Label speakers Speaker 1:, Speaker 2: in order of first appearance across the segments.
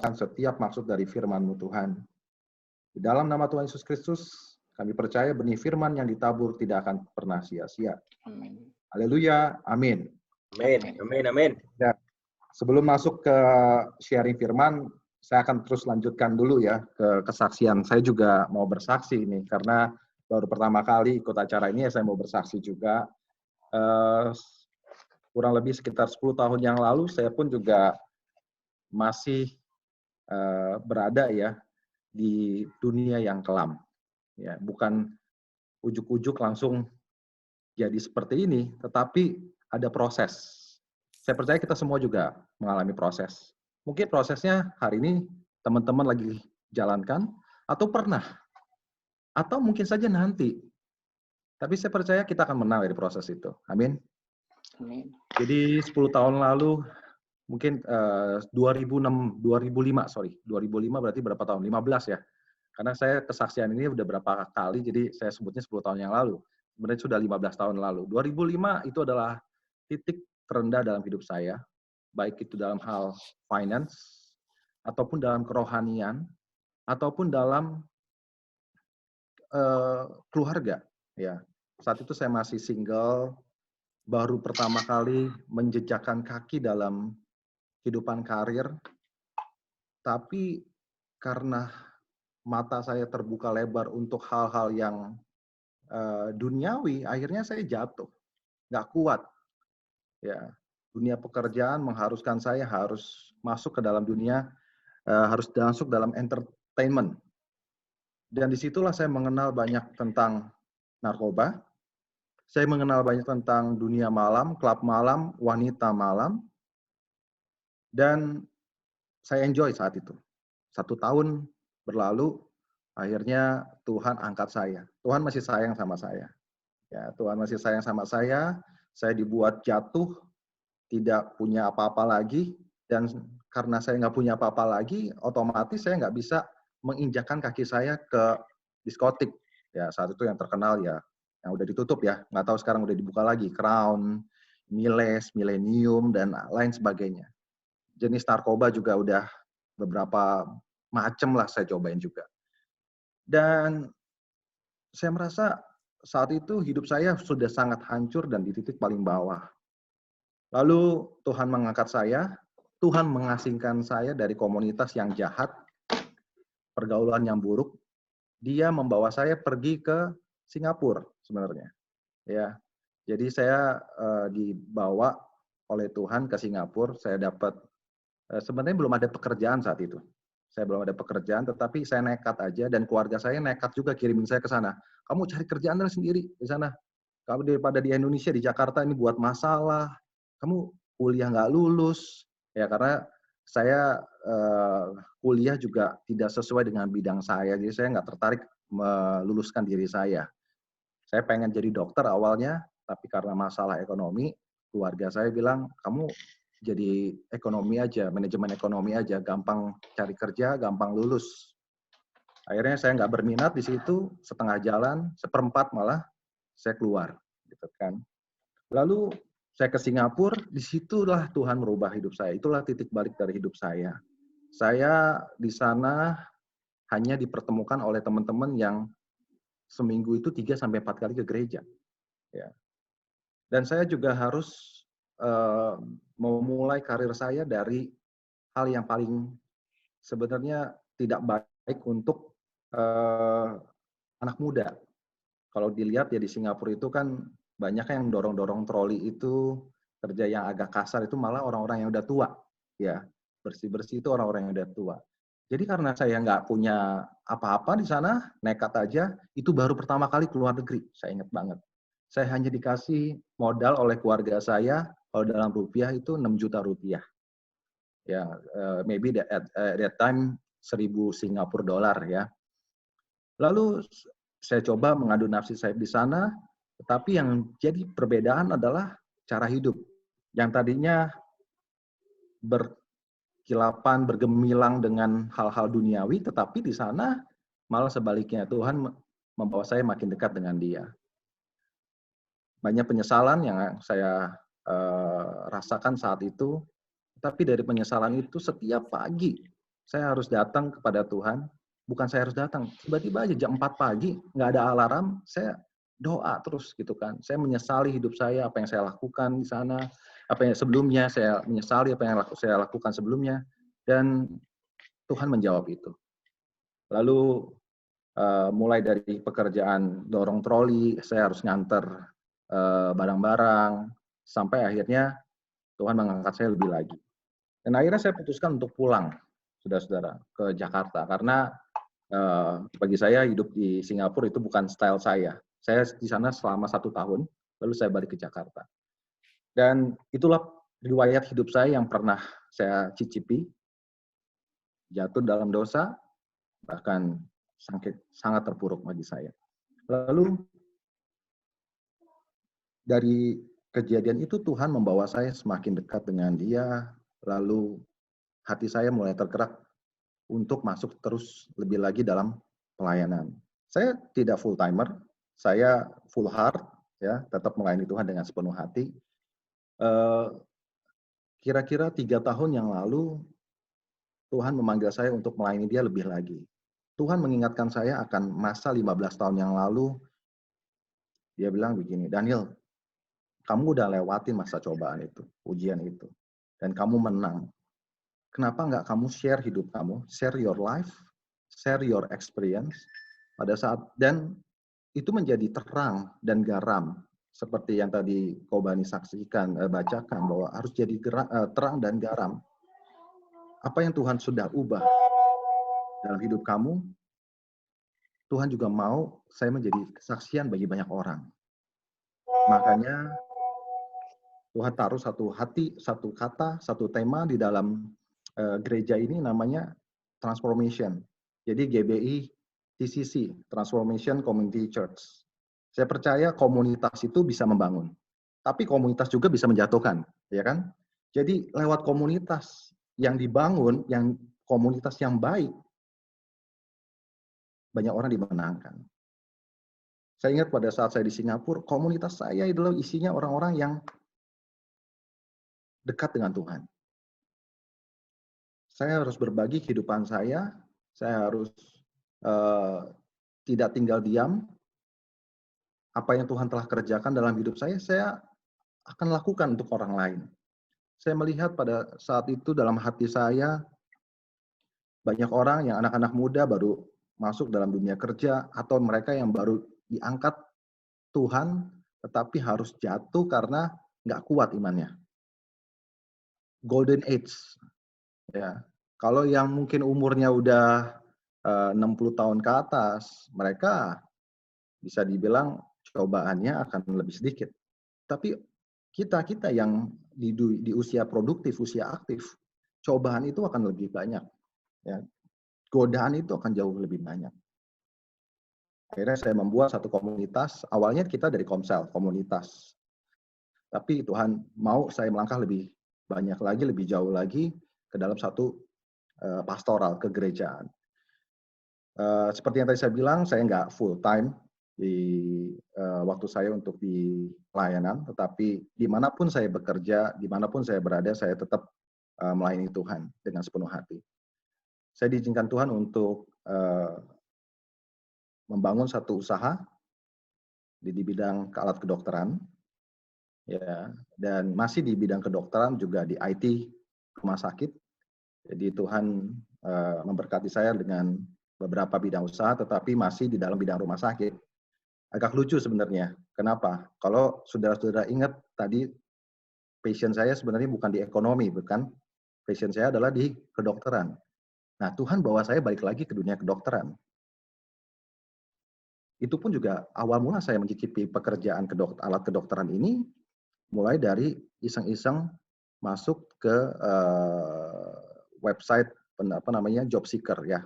Speaker 1: setiap maksud dari firman-Mu Tuhan. Di dalam nama Tuhan Yesus Kristus, kami percaya benih firman yang ditabur tidak akan pernah sia-sia. Haleluya, amin.
Speaker 2: Amin, amin, amin.
Speaker 1: Ya, sebelum masuk ke sharing firman, saya akan terus lanjutkan dulu ya ke kesaksian. Saya juga mau bersaksi ini, karena baru pertama kali ikut acara ini, saya mau bersaksi juga. Kurang lebih sekitar 10 tahun yang lalu, saya pun juga masih berada ya di dunia yang kelam. Ya, bukan ujuk-ujuk langsung jadi seperti ini, tetapi ada proses. Saya percaya kita semua juga mengalami proses. Mungkin prosesnya hari ini teman-teman lagi jalankan, atau pernah, atau mungkin saja nanti. Tapi saya percaya kita akan menang dari proses itu. Amin.
Speaker 3: Amin.
Speaker 1: Jadi 10 tahun lalu, mungkin 2005 berarti berapa tahun? 15 ya. Karena saya kesaksian ini udah berapa kali, jadi saya sebutnya 10 tahun yang lalu. Sebenarnya sudah 15 tahun lalu. 2005 itu adalah titik terendah dalam hidup saya, baik itu dalam hal finance, ataupun dalam kerohanian, ataupun dalam keluarga. Ya, saat itu saya masih single, baru pertama kali menjejakkan kaki dalam kehidupan karir, tapi karena mata saya terbuka lebar untuk hal-hal yang duniawi, akhirnya saya jatuh, nggak kuat. Ya, dunia pekerjaan mengharuskan saya harus masuk ke dalam dunia, harus masuk dalam entertainment. Dan disitulah saya mengenal banyak tentang narkoba, saya mengenal banyak tentang dunia malam, klub malam, wanita malam, dan saya enjoy saat itu. 1 tahun berlalu, akhirnya Tuhan angkat saya. Tuhan masih sayang sama saya. Ya, Tuhan masih sayang sama saya dibuat jatuh, tidak punya apa-apa lagi, dan karena saya nggak punya apa-apa lagi, otomatis saya nggak bisa menginjakkan kaki saya ke diskotik. Ya, saat itu yang terkenal ya, yang udah ditutup ya, nggak tahu sekarang udah dibuka lagi, Crown, Miles, Millennium, dan lain sebagainya. Jenis narkoba juga udah beberapa macam lah saya cobain juga. Dan saya merasa saat itu hidup saya sudah sangat hancur dan di titik paling bawah. Lalu Tuhan mengangkat saya, Tuhan mengasingkan saya dari komunitas yang jahat, pergaulan yang buruk. Dia membawa saya pergi ke Singapura sebenarnya. Ya, jadi saya dibawa oleh Tuhan ke Singapura. Saya dapat sebenarnya belum ada pekerjaan saat itu. Saya belum ada pekerjaan, tetapi saya nekat aja dan keluarga saya nekat juga kirimin saya ke sana. Kamu cari kerjaan sendiri di sana. Kamu daripada di Indonesia, di Jakarta ini buat masalah. Kamu kuliah nggak lulus. Ya karena saya kuliah juga tidak sesuai dengan bidang saya. Jadi saya nggak tertarik meluluskan diri saya. Saya pengen jadi dokter awalnya, tapi karena masalah ekonomi, keluarga saya bilang, kamu jadi ekonomi aja, manajemen ekonomi aja, gampang cari kerja, gampang lulus. Akhirnya saya nggak berminat di situ, setengah jalan, seperempat malah saya keluar, gitu kan. Lalu saya ke Singapura, disitulah Tuhan merubah hidup saya. Itulah titik balik dari hidup saya. Saya di sana hanya dipertemukan oleh teman-teman yang seminggu itu 3-4 kali ke gereja. Ya. Dan saya juga harus memulai karir saya dari hal yang paling sebenarnya tidak baik untuk anak muda. Kalau dilihat ya di Singapura itu kan banyak yang dorong-dorong troli itu, kerja yang agak kasar itu malah orang-orang yang udah tua. Ya, bersih-bersih itu orang-orang yang udah tua. Jadi karena saya nggak punya apa-apa di sana, nekat aja, itu baru pertama kali keluar negeri, saya ingat banget. Saya hanya dikasih modal oleh keluarga saya, kalau dalam rupiah itu 6 juta rupiah. Ya, maybe at that time 1.000 Singapura dolar ya. Lalu saya coba mengadu nasib saya di sana, tetapi yang jadi perbedaan adalah cara hidup. Yang tadinya berkilapan, bergemilang dengan hal-hal duniawi, tetapi di sana malah sebaliknya, Tuhan membawa saya makin dekat dengan Dia. Banyak penyesalan yang saya rasakan saat itu, tapi dari penyesalan itu setiap pagi Saya harus datang kepada Tuhan, bukan saya harus datang, tiba-tiba aja jam 4 pagi, nggak ada alarm, saya doa terus gitu kan. Saya menyesali hidup saya, apa yang saya lakukan di sana, apa yang sebelumnya, saya menyesali apa yang saya lakukan sebelumnya, dan Tuhan menjawab itu. Lalu mulai dari pekerjaan dorong troli, saya harus nganter barang-barang, sampai akhirnya Tuhan mengangkat saya lebih lagi. Dan akhirnya saya putuskan untuk pulang, saudara-saudara, ke Jakarta. Karena bagi saya hidup di Singapura itu bukan style saya. Saya di sana selama 1 tahun, lalu saya balik ke Jakarta. Dan itulah riwayat hidup saya yang pernah saya cicipi, jatuh dalam dosa, bahkan sangat terpuruk bagi saya. Lalu dari kejadian itu Tuhan membawa saya semakin dekat dengan Dia, lalu hati saya mulai tergerak untuk masuk terus lebih lagi dalam pelayanan. Saya tidak full timer, saya full heart, ya, tetap melayani Tuhan dengan sepenuh hati. Kira-kira 3 tahun yang lalu Tuhan memanggil saya untuk melayani Dia lebih lagi. Tuhan mengingatkan saya akan masa 15 tahun yang lalu. Dia bilang begini, Daniel, kamu udah lewatin masa cobaan itu, ujian itu, dan kamu menang. Kenapa nggak kamu share hidup kamu, share your life, share your experience pada saat, dan itu menjadi terang dan garam seperti yang tadi Kobani saksikan, bacakan bahwa harus jadi terang dan garam. Apa yang Tuhan sudah ubah dalam hidup kamu, Tuhan juga mau saya menjadi kesaksian bagi banyak orang. Makanya Tuhan taruh satu hati, satu kata, satu tema di dalam gereja ini namanya transformation. Jadi GBI TCC, Transformation Community Church. Saya percaya komunitas itu bisa membangun, tapi komunitas juga bisa menjatuhkan, ya kan? Jadi lewat komunitas yang dibangun, yang komunitas yang baik, banyak orang dimenangkan. Saya ingat pada saat saya di Singapura, komunitas saya adalah isinya orang-orang yang dekat dengan Tuhan. Saya harus berbagi kehidupan saya harus tidak tinggal diam. Apa yang Tuhan telah kerjakan dalam hidup saya akan lakukan untuk orang lain. Saya melihat pada saat itu dalam hati saya, banyak orang yang anak-anak muda baru masuk dalam dunia kerja, atau mereka yang baru diangkat Tuhan, tetapi harus jatuh karena nggak kuat imannya. Golden age. Ya. Kalau yang mungkin umurnya udah 60 tahun ke atas, mereka bisa dibilang cobaannya akan lebih sedikit. Tapi kita yang di usia produktif, usia aktif, cobaan itu akan lebih banyak. Ya. Godaan itu akan jauh lebih banyak. Akhirnya saya membuat satu komunitas, awalnya kita dari Komsel, komunitas. Tapi Tuhan mau saya melangkah lebih banyak lagi, lebih jauh lagi ke dalam satu pastoral, kegerejaan. Seperti yang tadi saya bilang, saya nggak full time di waktu saya untuk di pelayanan, tetapi dimanapun saya bekerja, dimanapun saya berada, saya tetap melayani Tuhan dengan sepenuh hati. Saya diizinkan Tuhan untuk membangun satu usaha di bidang alat kedokteran, ya, dan masih di bidang kedokteran juga di IT rumah sakit. Jadi Tuhan memberkati saya dengan beberapa bidang usaha, tetapi masih di dalam bidang rumah sakit. Agak lucu sebenarnya. Kenapa? Kalau saudara-saudara ingat tadi, passion saya sebenarnya bukan di ekonomi, bukan. Passion saya adalah di kedokteran. Nah, Tuhan bawa saya balik lagi ke dunia kedokteran. Itu pun juga awal mula saya mencicipi pekerjaan alat kedokteran ini, mulai dari iseng-iseng masuk ke website job seeker, ya.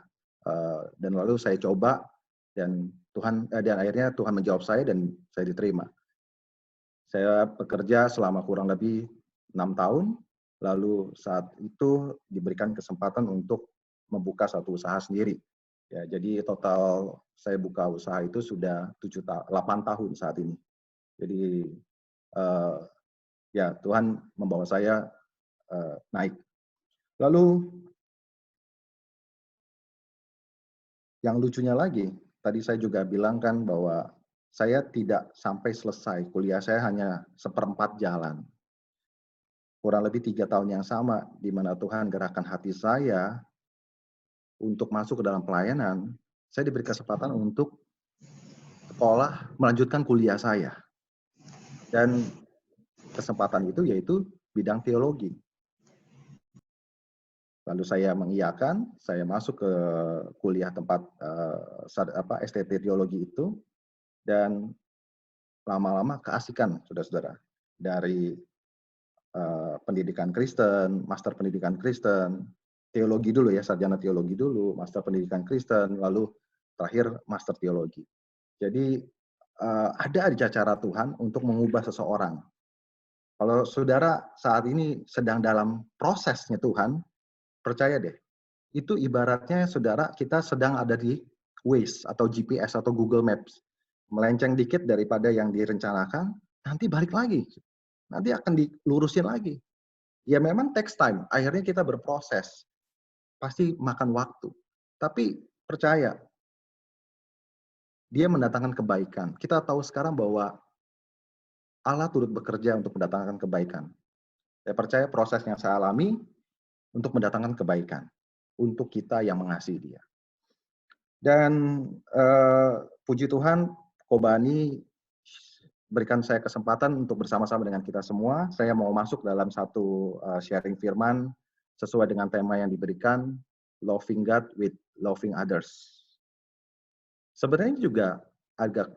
Speaker 1: Dan lalu saya coba, dan akhirnya Tuhan menjawab saya dan saya diterima. Saya bekerja selama kurang lebih 6 tahun, lalu saat itu diberikan kesempatan untuk membuka satu usaha sendiri. Ya, jadi total saya buka usaha itu sudah 8 tahun saat ini. Jadi ya Tuhan membawa saya naik. Lalu Yang lucunya lagi, tadi saya juga bilang kan bahwa saya tidak sampai selesai, kuliah saya hanya seperempat jalan. Kurang lebih 3 tahun yang sama, di mana Tuhan gerakkan hati saya untuk masuk ke dalam pelayanan, saya diberi kesempatan untuk sekolah, melanjutkan kuliah saya. Dan kesempatan itu yaitu bidang teologi. Lalu saya mengiyakan, saya masuk ke kuliah tempat STT teologi itu, dan lama-lama keasikan, saudara-saudara. Dari pendidikan Kristen, master pendidikan Kristen, teologi dulu ya, sarjana teologi dulu, master pendidikan Kristen, lalu terakhir master teologi. Jadi ada aja cara Tuhan untuk mengubah seseorang. Kalau saudara saat ini sedang dalam prosesnya Tuhan, percaya deh, itu ibaratnya saudara kita sedang ada di Waze atau GPS atau Google Maps. Melenceng dikit daripada yang direncanakan, nanti balik lagi. Nanti akan dilurusin lagi. Ya memang takes time, akhirnya kita berproses. Pasti makan waktu. Tapi percaya, dia mendatangkan kebaikan. Kita tahu sekarang bahwa Allah turut bekerja untuk mendatangkan kebaikan. Saya percaya proses yang saya alami untuk mendatangkan kebaikan. Untuk kita yang mengasihi dia. Dan puji Tuhan, Kobani berikan saya kesempatan untuk bersama-sama dengan kita semua. Saya mau masuk dalam satu sharing firman sesuai dengan tema yang diberikan, Loving God with Loving Others. Sebenarnya juga agak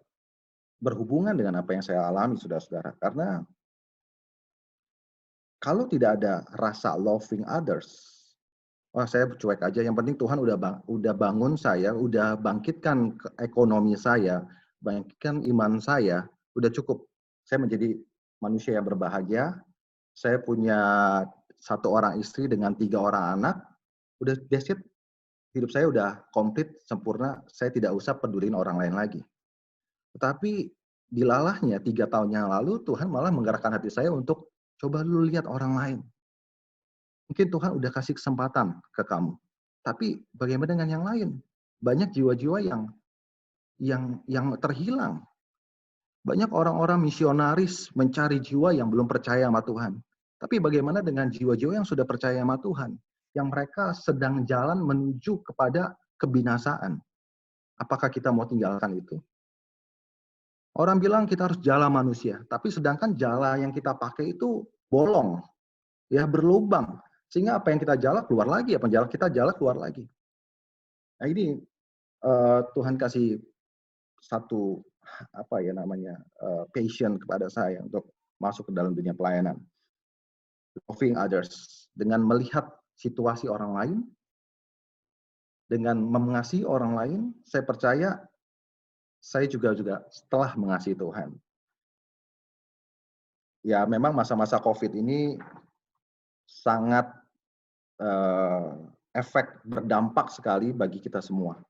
Speaker 1: berhubungan dengan apa yang saya alami, saudara-saudara. Karena kalau tidak ada rasa loving others, wah saya cuek aja. Yang penting Tuhan udah bangun saya, udah bangkitkan ekonomi saya, bangkitkan iman saya, udah cukup. Saya menjadi manusia yang berbahagia. Saya punya 1 orang istri dengan 3 orang anak. Udah that's it. Hidup saya udah komplit, sempurna. Saya tidak usah peduliin orang lain lagi. Tetapi dilalahnya 3 tahun yang lalu Tuhan malah menggerakkan hati saya untuk coba lu lihat orang lain. Mungkin Tuhan udah kasih kesempatan ke kamu. Tapi bagaimana dengan yang lain? Banyak jiwa-jiwa yang terhilang. Banyak orang-orang misionaris mencari jiwa yang belum percaya sama Tuhan. Tapi bagaimana dengan jiwa-jiwa yang sudah percaya sama Tuhan? Yang mereka sedang jalan menuju kepada kebinasaan. Apakah kita mau tinggalkan itu? Orang bilang kita harus jala manusia. Tapi sedangkan jala yang kita pakai itu bolong. Ya berlubang. Sehingga apa yang kita jala keluar lagi. Apa yang kita jala keluar lagi. Nah ini Tuhan kasih satu passion kepada saya untuk masuk ke dalam dunia pelayanan. Loving others, dengan melihat situasi orang lain, dengan mengasihi orang lain, saya percaya saya juga setelah mengasihi Tuhan. Ya memang masa-masa COVID ini sangat efek berdampak sekali bagi kita semua.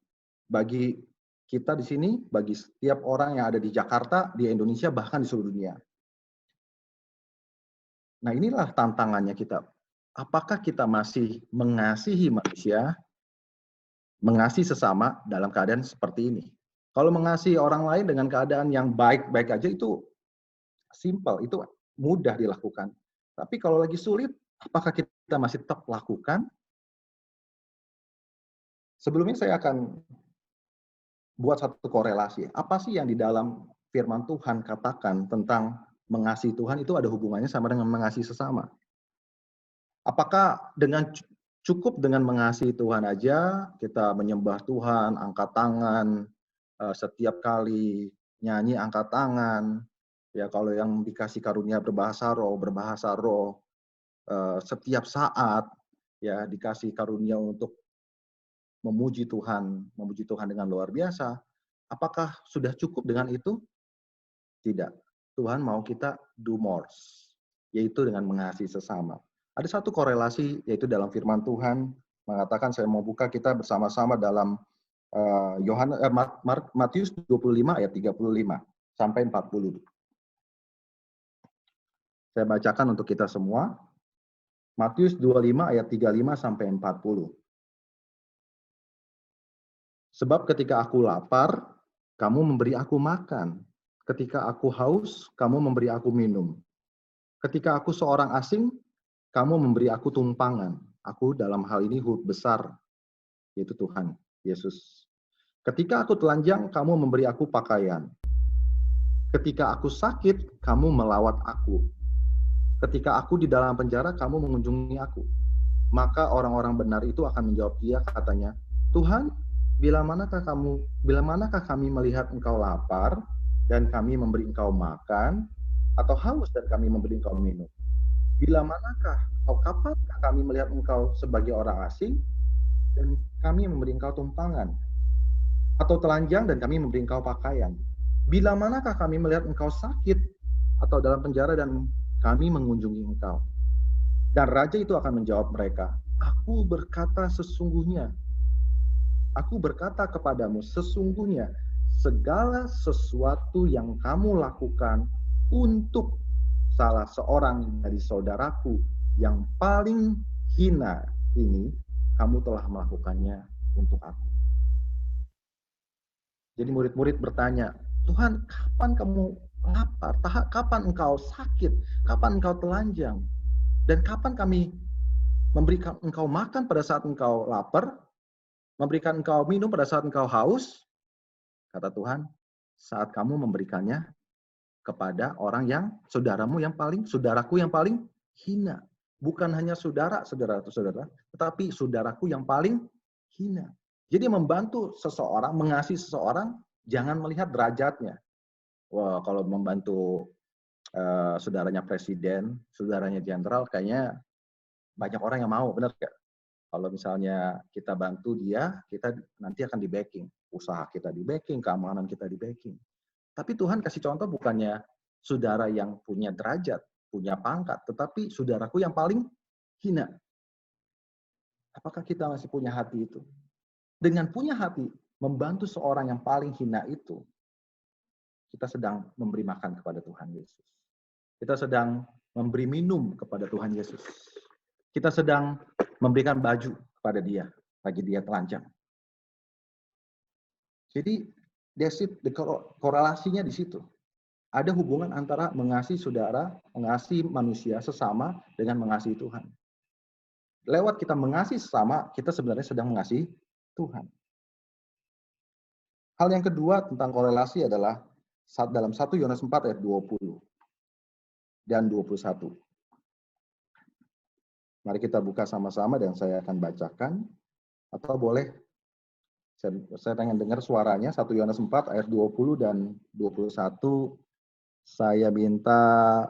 Speaker 1: Bagi kita di sini, bagi setiap orang yang ada di Jakarta, di Indonesia, bahkan di seluruh dunia. Nah inilah tantangannya kita. Apakah kita masih mengasihi manusia, mengasihi sesama dalam keadaan seperti ini? Kalau mengasihi orang lain dengan keadaan yang baik-baik aja itu simple, itu mudah dilakukan. Tapi kalau lagi sulit, apakah kita masih tetap lakukan? Sebelumnya saya akan buat satu korelasi. Apa sih yang di dalam firman Tuhan katakan tentang mengasihi Tuhan itu ada hubungannya sama dengan mengasihi sesama? Apakah cukup dengan mengasihi Tuhan aja, kita menyembah Tuhan, angkat tangan, setiap kali nyanyi angkat tangan, ya kalau yang dikasih karunia berbahasa roh, setiap saat ya dikasih karunia untuk memuji Tuhan dengan luar biasa. Apakah sudah cukup dengan itu? Tidak. Tuhan mau kita do more, yaitu dengan mengasihi sesama. Ada satu korelasi, yaitu dalam firman Tuhan, mengatakan, saya mau buka kita bersama-sama dalam Matius 25 ayat 35 sampai 40. Saya bacakan untuk kita semua. Matius 25 ayat 35 sampai 40. Sebab ketika aku lapar, kamu memberi aku makan. Ketika aku haus, kamu memberi aku minum. Ketika aku seorang asing, kamu memberi aku tumpangan. Aku dalam hal ini huruf besar, yaitu Tuhan Yesus. Ketika aku telanjang, kamu memberi aku pakaian. Ketika aku sakit, kamu melawat aku. Ketika aku di dalam penjara, kamu mengunjungi aku. Maka orang-orang benar itu akan menjawab dia, katanya, Tuhan, bila manakah kami melihat engkau lapar dan kami memberi engkau makan, atau haus dan kami memberi engkau minum? Bila manakah atau kapankah kami melihat engkau sebagai orang asing dan kami memberi engkau tumpangan, atau telanjang dan kami memberi engkau pakaian? Bila manakah kami melihat engkau sakit atau dalam penjara dan kami mengunjungi engkau? Dan raja itu akan menjawab mereka, aku berkata kepadamu, sesungguhnya segala sesuatu yang kamu lakukan untuk salah seorang dari saudaraku yang paling hina ini, kamu telah melakukannya untuk aku. Jadi murid-murid bertanya, Tuhan, kapan kamu lapar? Kapan engkau sakit? Kapan engkau telanjang? Dan kapan kami memberikan engkau makan pada saat engkau lapar? Memberikan engkau minum pada saat engkau haus? Kata Tuhan, saat kamu memberikannya kepada orang yang saudaraku yang paling hina. Bukan hanya saudara, tetapi saudaraku yang paling hina. Jadi membantu seseorang, mengasihi seseorang, jangan melihat derajatnya. Wah, kalau membantu saudaranya presiden, saudaranya jenderal, kayaknya banyak orang yang mau, benar nggak? Kalau misalnya kita bantu dia, kita nanti akan di-backing. Usaha kita di-backing, keamanan kita di-backing. Tapi Tuhan kasih contoh bukannya saudara yang punya derajat, punya pangkat, tetapi saudaraku yang paling hina. Apakah kita masih punya hati itu? Dengan punya hati, membantu seorang yang paling hina itu, kita sedang memberi makan kepada Tuhan Yesus. Kita sedang memberi minum kepada Tuhan Yesus. Kita sedang memberikan baju kepada dia, bagi dia telanjang. Jadi, korelasinya di situ. Ada hubungan antara mengasihi saudara, mengasihi manusia sesama dengan mengasihi Tuhan. Lewat kita mengasihi sesama, kita sebenarnya sedang mengasihi Tuhan. Hal yang kedua tentang korelasi adalah dalam 1 Yohanes 4 ayat 20 dan 21. Mari kita buka sama-sama dan saya akan bacakan. Atau boleh, saya pengen dengar suaranya, 1 Yohanes 4 ayat 20 dan 21. Saya minta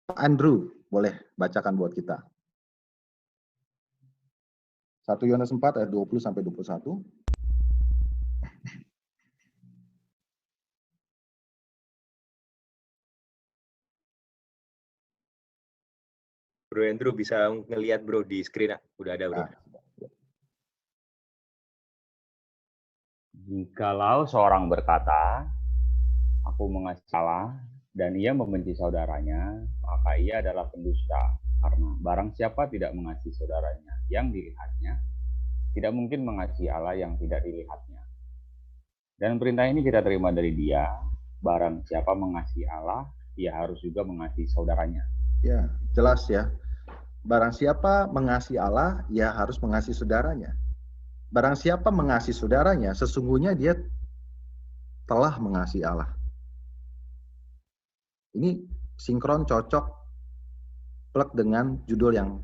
Speaker 1: Pak Andrew, boleh bacakan buat kita. 1 Yohanes 4 ayat 20 sampai 21.
Speaker 2: Bro Andrew bisa ngelihat bro di screen, udah ada bro.
Speaker 3: Jikalau seorang berkata, aku mengasihi Allah, dan ia membenci saudaranya, maka ia adalah pendusta. Karena barang siapa tidak mengasihi saudaranya yang dilihatnya, tidak mungkin mengasihi Allah yang tidak dilihatnya. Dan perintah ini kita terima dari dia, barang siapa mengasihi Allah, ia harus juga mengasihi saudaranya.
Speaker 1: Ya, jelas ya. Barang siapa mengasihi Allah, ia harus mengasihi saudaranya. Barang siapa mengasihi saudaranya, sesungguhnya dia telah mengasihi Allah. Ini sinkron, cocok, plek dengan judul yang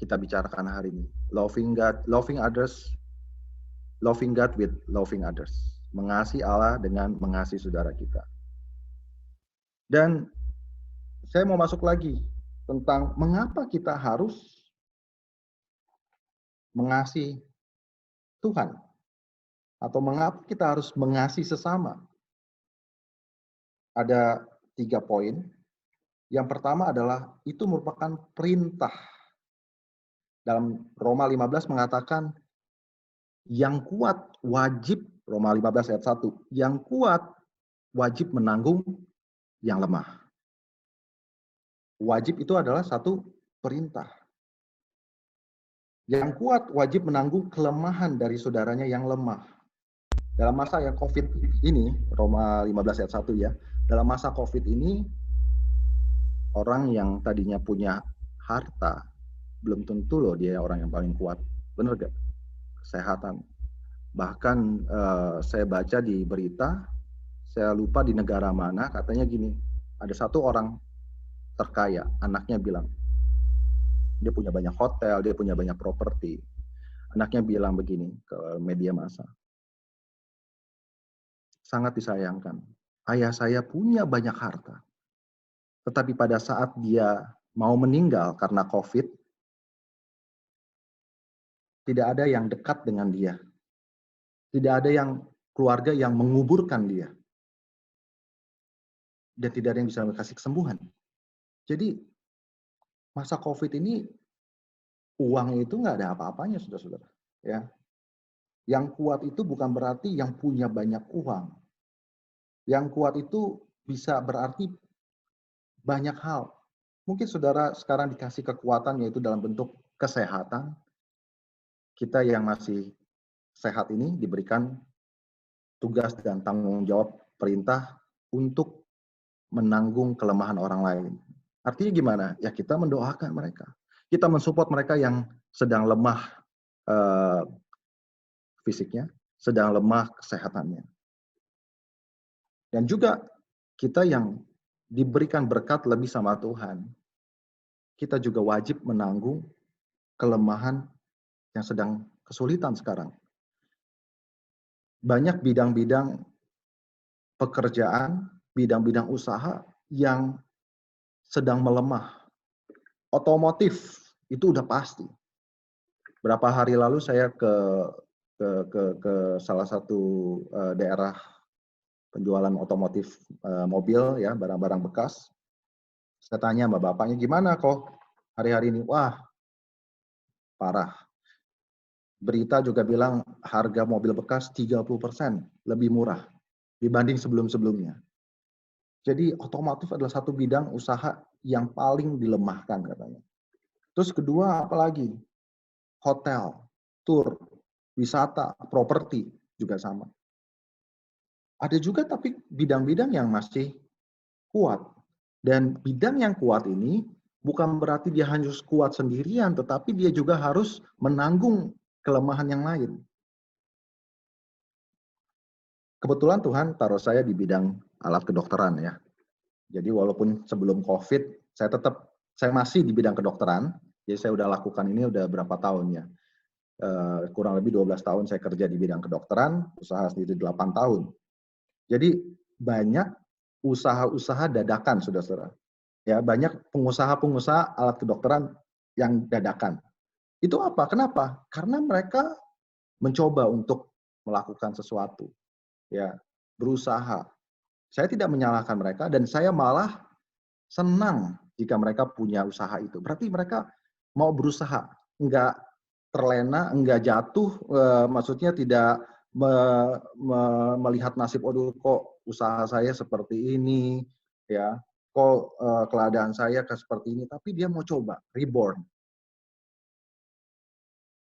Speaker 1: kita bicarakan hari ini. Loving God with loving others. Mengasihi Allah dengan mengasihi saudara kita. Dan saya mau masuk lagi tentang mengapa kita harus mengasihi Tuhan. Atau mengapa kita harus mengasihi sesama. Ada 3 poin. Yang pertama adalah itu merupakan perintah. Dalam Roma 15 mengatakan yang kuat wajib, Roma 15 ayat 1, yang kuat wajib menanggung yang lemah. Wajib itu adalah satu perintah. Yang kuat wajib menanggung kelemahan dari saudaranya yang lemah. Dalam masa yang COVID ini, Roma 15 ayat 1 ya, dalam masa COVID ini, orang yang tadinya punya harta, belum tentu loh dia orang yang paling kuat. Bener gak? Kesehatan. Bahkan saya baca di berita, saya lupa di negara mana, katanya gini, ada satu orang terkaya, anaknya bilang, dia punya banyak hotel, dia punya banyak properti. Anaknya bilang begini ke media massa, sangat disayangkan, ayah saya punya banyak harta, tetapi pada saat dia mau meninggal karena COVID, tidak ada yang dekat dengan dia. Tidak ada yang keluarga yang menguburkan dia. Dan tidak ada yang bisa kasih kesembuhan. Jadi masa COVID ini uang itu nggak ada apa-apanya, saudara-saudara. Ya, yang kuat itu bukan berarti yang punya banyak uang. Yang kuat itu bisa berarti banyak hal. Mungkin saudara sekarang dikasih kekuatan yaitu dalam bentuk kesehatan. Kita yang masih sehat ini diberikan tugas dan tanggung jawab perintah untuk menanggung kelemahan orang lain. Artinya gimana? Ya kita mendoakan mereka. Kita mensupport mereka yang sedang lemah fisiknya, sedang lemah kesehatannya. Dan juga kita yang diberikan berkat lebih sama Tuhan, kita juga wajib menanggung kelemahan yang sedang kesulitan sekarang. Banyak bidang-bidang pekerjaan, bidang-bidang usaha yang sedang melemah. Otomotif itu udah pasti. Berapa hari lalu saya ke salah satu daerah penjualan otomotif mobil ya, barang-barang bekas. Saya tanya sama bapaknya, gimana kok hari-hari ini? Wah, parah. Berita juga bilang harga mobil bekas 30% lebih murah dibanding sebelum-sebelumnya. Jadi otomotif adalah satu bidang usaha yang paling dilemahkan katanya. Terus kedua apalagi? Hotel, tour, wisata, properti juga sama. Ada juga tapi bidang-bidang yang masih kuat. Dan bidang yang kuat ini bukan berarti dia hanya kuat sendirian, tetapi dia juga harus menanggung kelemahan yang lain. Kebetulan Tuhan taruh saya di bidang alat kedokteran ya. Jadi walaupun sebelum COVID, saya masih di bidang kedokteran. Jadi saya udah lakukan ini udah berapa tahun ya. Kurang lebih 12 tahun saya kerja di bidang kedokteran, usaha sendiri 8 tahun. Jadi banyak usaha-usaha dadakan, saudara-saudara. Ya, banyak pengusaha-pengusaha alat kedokteran yang dadakan. Itu apa? Kenapa? Karena mereka mencoba untuk melakukan sesuatu. Ya, berusaha. Saya tidak menyalahkan mereka dan saya malah senang jika mereka punya usaha itu. Berarti mereka mau berusaha, enggak terlena, enggak jatuh, maksudnya tidak melihat nasib, aduh kok usaha saya seperti ini, ya, kok keadaan saya seperti ini, tapi dia mau coba, reborn.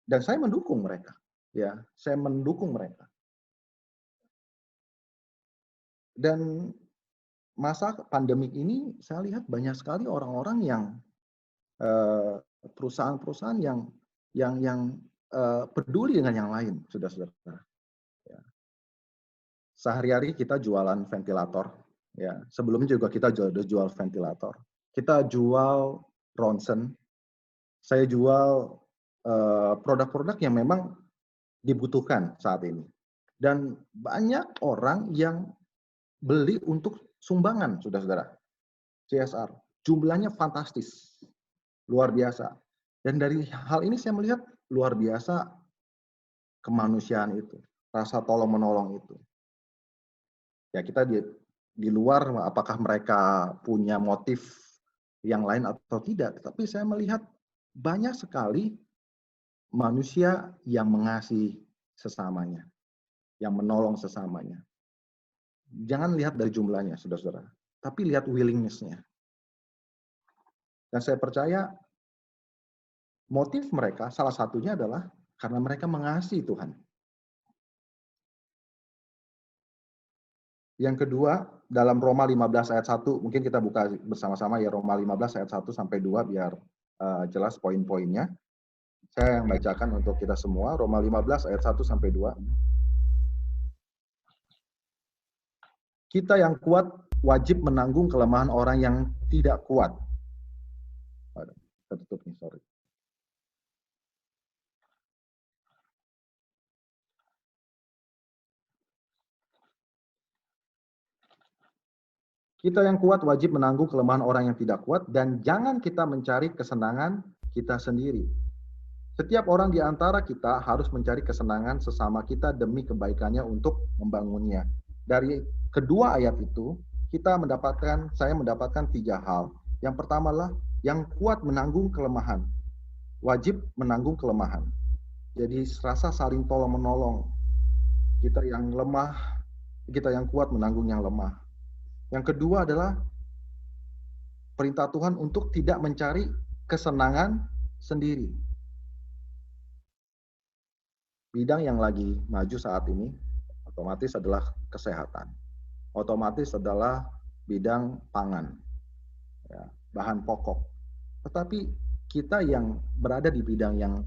Speaker 1: Dan saya mendukung mereka, ya, saya mendukung mereka. Dan masa pandemik ini saya lihat banyak sekali orang-orang yang perusahaan-perusahaan yang peduli dengan yang lain, saudara-saudara. Ya. Sehari-hari kita jualan ventilator, ya. Sebelumnya juga kita jual ventilator. Kita jual ronsen. Saya jual produk-produk yang memang dibutuhkan saat ini. Dan banyak orang yang beli untuk sumbangan, saudara-saudara. CSR. Jumlahnya fantastis. Luar biasa. Dan dari hal ini saya melihat luar biasa kemanusiaan itu. Rasa tolong-menolong itu. Ya kita di luar apakah mereka punya motif yang lain atau tidak. Tapi saya melihat banyak sekali manusia yang mengasihi sesamanya. Yang menolong sesamanya. Jangan lihat dari jumlahnya, saudara-saudara. Tapi lihat willingness-nya. Dan saya percaya Motif mereka salah satunya adalah karena mereka mengasihi Tuhan. Yang kedua, dalam Roma 15 ayat 1, mungkin kita buka bersama-sama ya, Roma 15 ayat 1 sampai 2 biar jelas poin-poinnya. Saya yang bacakan untuk kita semua, Roma 15 ayat 1 sampai 2. Kita yang kuat wajib menanggung kelemahan orang yang tidak kuat. Tertutup nih, sorry. Kita yang kuat wajib menanggung kelemahan orang yang tidak kuat, dan jangan kita mencari kesenangan kita sendiri. Setiap orang di antara kita harus mencari kesenangan sesama kita demi kebaikannya untuk membangunnya. Dari kedua ayat itu, saya mendapatkan 3 hal. Yang pertama adalah yang kuat menanggung kelemahan. Wajib menanggung kelemahan. Jadi rasa saling tolong-menolong. Kita yang lemah, kita yang kuat menanggung yang lemah. Yang kedua adalah perintah Tuhan untuk tidak mencari kesenangan sendiri. Bidang yang lagi maju saat ini otomatis adalah kesehatan. Otomatis adalah bidang pangan, ya, bahan pokok. Tetapi kita yang berada di bidang yang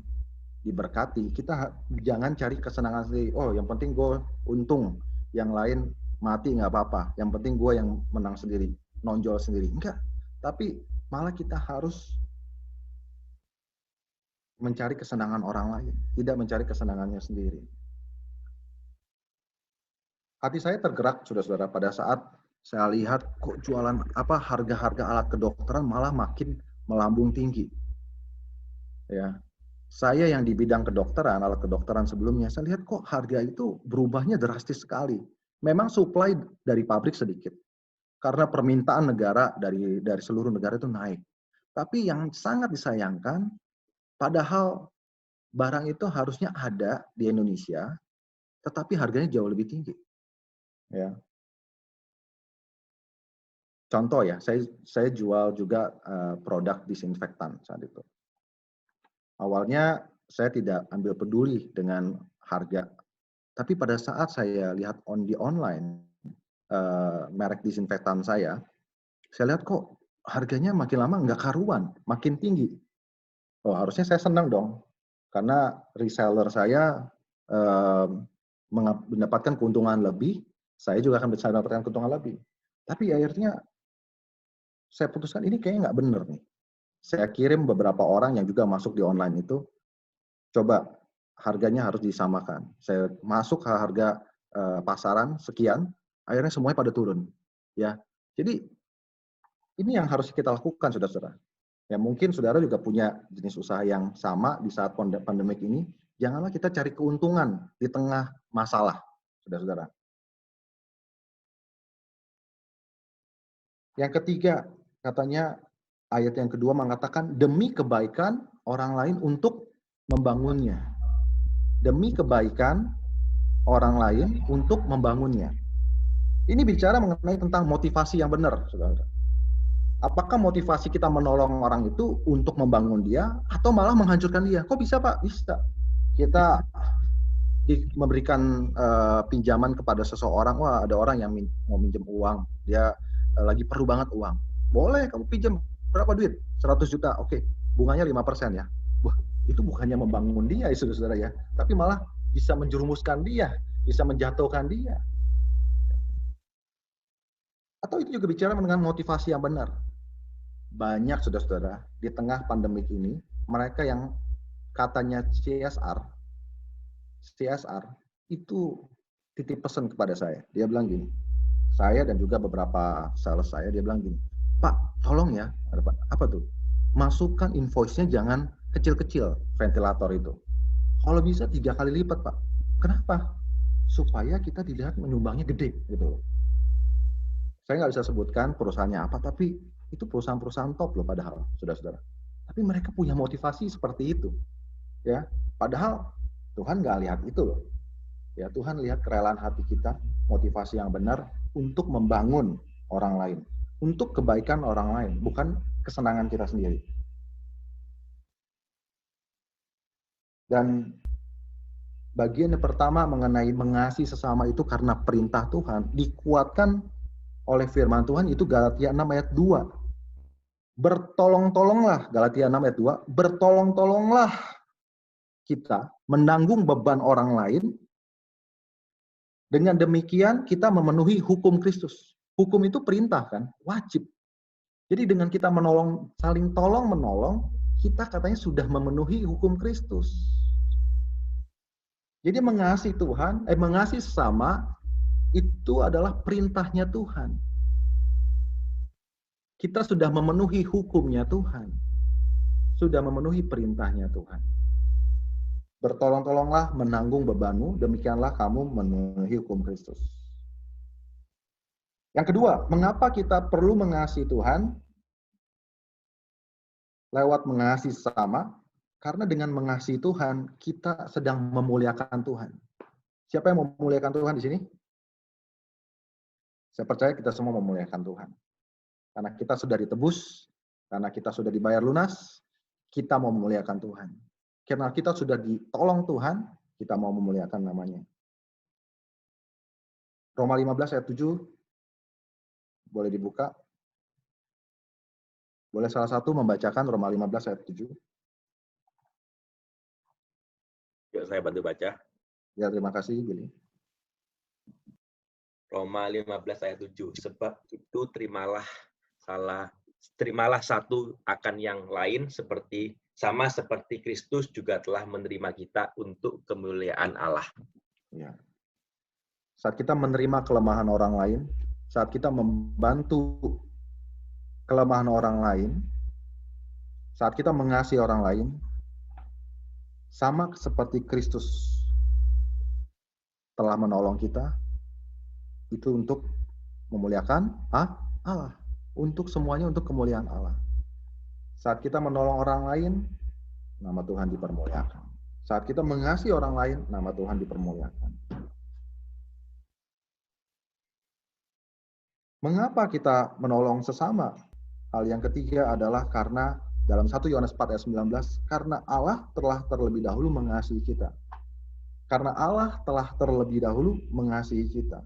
Speaker 1: diberkati, kita jangan cari kesenangan sendiri. Oh, yang penting gue untung, yang lain mati nggak apa-apa. Yang penting gue yang menang sendiri, nonjol sendiri. Enggak. Tapi malah kita harus mencari kesenangan orang lain, tidak mencari kesenangannya sendiri. Hati saya tergerak, saudara-saudara, pada saat saya lihat kok jualan harga-harga alat kedokteran malah makin melambung tinggi. Ya. Saya yang di bidang kedokteran, alat kedokteran sebelumnya, saya lihat kok harga itu berubahnya drastis sekali. Memang supply dari pabrik sedikit, karena permintaan negara dari seluruh negara itu naik. Tapi yang sangat disayangkan, padahal barang itu harusnya ada di Indonesia, tetapi harganya jauh lebih tinggi. Ya. Contoh ya, saya jual juga produk disinfektan saat itu. Awalnya saya tidak ambil peduli dengan harga. Tapi pada saat saya lihat di online, merek disinfektan saya lihat kok harganya makin lama nggak karuan, makin tinggi. Oh, harusnya saya senang dong, karena reseller saya mendapatkan keuntungan lebih, saya juga akan bisa mendapatkan keuntungan lebih. Tapi akhirnya saya putuskan ini kayaknya nggak benar nih. Saya kirim beberapa orang yang juga masuk di online itu, coba harganya harus disamakan. Saya masuk ke harga pasaran sekian, akhirnya semuanya pada turun. Ya, jadi ini yang harus kita lakukan, saudara-saudara. Ya mungkin saudara juga punya jenis usaha yang sama di saat pandemik ini. Janganlah kita cari keuntungan di tengah masalah, saudara-saudara. Yang ketiga, katanya ayat yang kedua mengatakan demi kebaikan orang lain untuk membangunnya. Demi kebaikan orang lain untuk membangunnya. Ini bicara mengenai tentang motivasi yang benar, saudara. Apakah motivasi kita menolong orang itu untuk membangun dia atau malah menghancurkan dia? Kok bisa, Pak? Bisa. Kita memberikan pinjaman kepada seseorang, wah ada orang yang mau minjem uang, dia lagi perlu banget uang. Boleh, kamu pinjam berapa duit? 100 juta, oke. Bunganya 5% ya. Wah, itu bukannya membangun dia, saudara-saudara ya, tapi malah bisa menjerumuskan dia, bisa menjatuhkan dia. Atau itu juga bicara dengan motivasi yang benar. Banyak saudara-saudara di tengah pandemik ini, mereka yang katanya CSR itu titip pesan kepada saya. Dia bilang gini, saya dan juga beberapa sales saya, dia bilang gini, Pak, tolong ya, apa tuh? Masukkan invoice-nya jangan kecil-kecil, ventilator itu. Kalau bisa 3 kali lipat, Pak. Kenapa? Supaya kita dilihat menyumbangnya gede, gitu. Saya nggak bisa sebutkan perusahaannya apa, tapi itu perusahaan-perusahaan top loh padahal, saudara-saudara. Tapi mereka punya motivasi seperti itu. Ya, padahal Tuhan nggak lihat itu loh. Ya, Tuhan lihat kerelaan hati kita, motivasi yang benar untuk membangun orang lain, untuk kebaikan orang lain, bukan kesenangan kita sendiri. Dan bagian yang pertama mengenai mengasihi sesama itu karena perintah Tuhan, dikuatkan oleh firman Tuhan, itu Galatia 6 ayat 2. Bertolong-tolonglah, Galatia 6 ayat 2, bertolong-tolonglah kita menanggung beban orang lain. Dengan demikian kita memenuhi hukum Kristus. Hukum itu perintah kan, wajib. Jadi dengan kita menolong, saling tolong menolong, kita katanya sudah memenuhi hukum Kristus. Jadi mengasihi Tuhan, mengasihi sesama itu adalah perintahnya Tuhan. Kita sudah memenuhi hukumnya Tuhan. Sudah memenuhi perintahnya Tuhan. Bertolong-tolonglah menanggung bebanmu, demikianlah kamu memenuhi hukum Kristus. Yang kedua, mengapa kita perlu mengasihi Tuhan? Lewat mengasihi sesama, karena dengan mengasihi Tuhan, kita sedang memuliakan Tuhan. Siapa yang memuliakan Tuhan di sini? Saya percaya kita semua memuliakan Tuhan. Karena kita sudah ditebus, karena kita sudah dibayar lunas, kita mau memuliakan Tuhan. Karena kita sudah ditolong Tuhan, kita mau memuliakan namanya. Roma 15 ayat 7, boleh dibuka. Boleh salah satu membacakan Roma 15 ayat 7.
Speaker 2: Yuk, saya bantu baca.
Speaker 1: Ya, terima kasih, Billy.
Speaker 2: Roma 15 ayat 7. Sebab itu terimalah satu akan yang lain sama seperti Kristus juga telah menerima kita untuk kemuliaan Allah.
Speaker 1: Ya. Saat kita menerima kelemahan orang lain, saat kita membantu kelemahan orang lain, saat kita mengasihi orang lain, sama seperti Kristus telah menolong kita, itu untuk memuliakan Allah. Untuk semuanya untuk kemuliaan Allah. Saat kita menolong orang lain, nama Tuhan dipermuliakan. Saat kita mengasihi orang lain, nama Tuhan dipermuliakan. Mengapa kita menolong sesama? Hal yang ketiga adalah karena dalam 1 Yohanes 4 ayat 19, karena Allah telah terlebih dahulu mengasihi kita. Karena Allah telah terlebih dahulu mengasihi kita.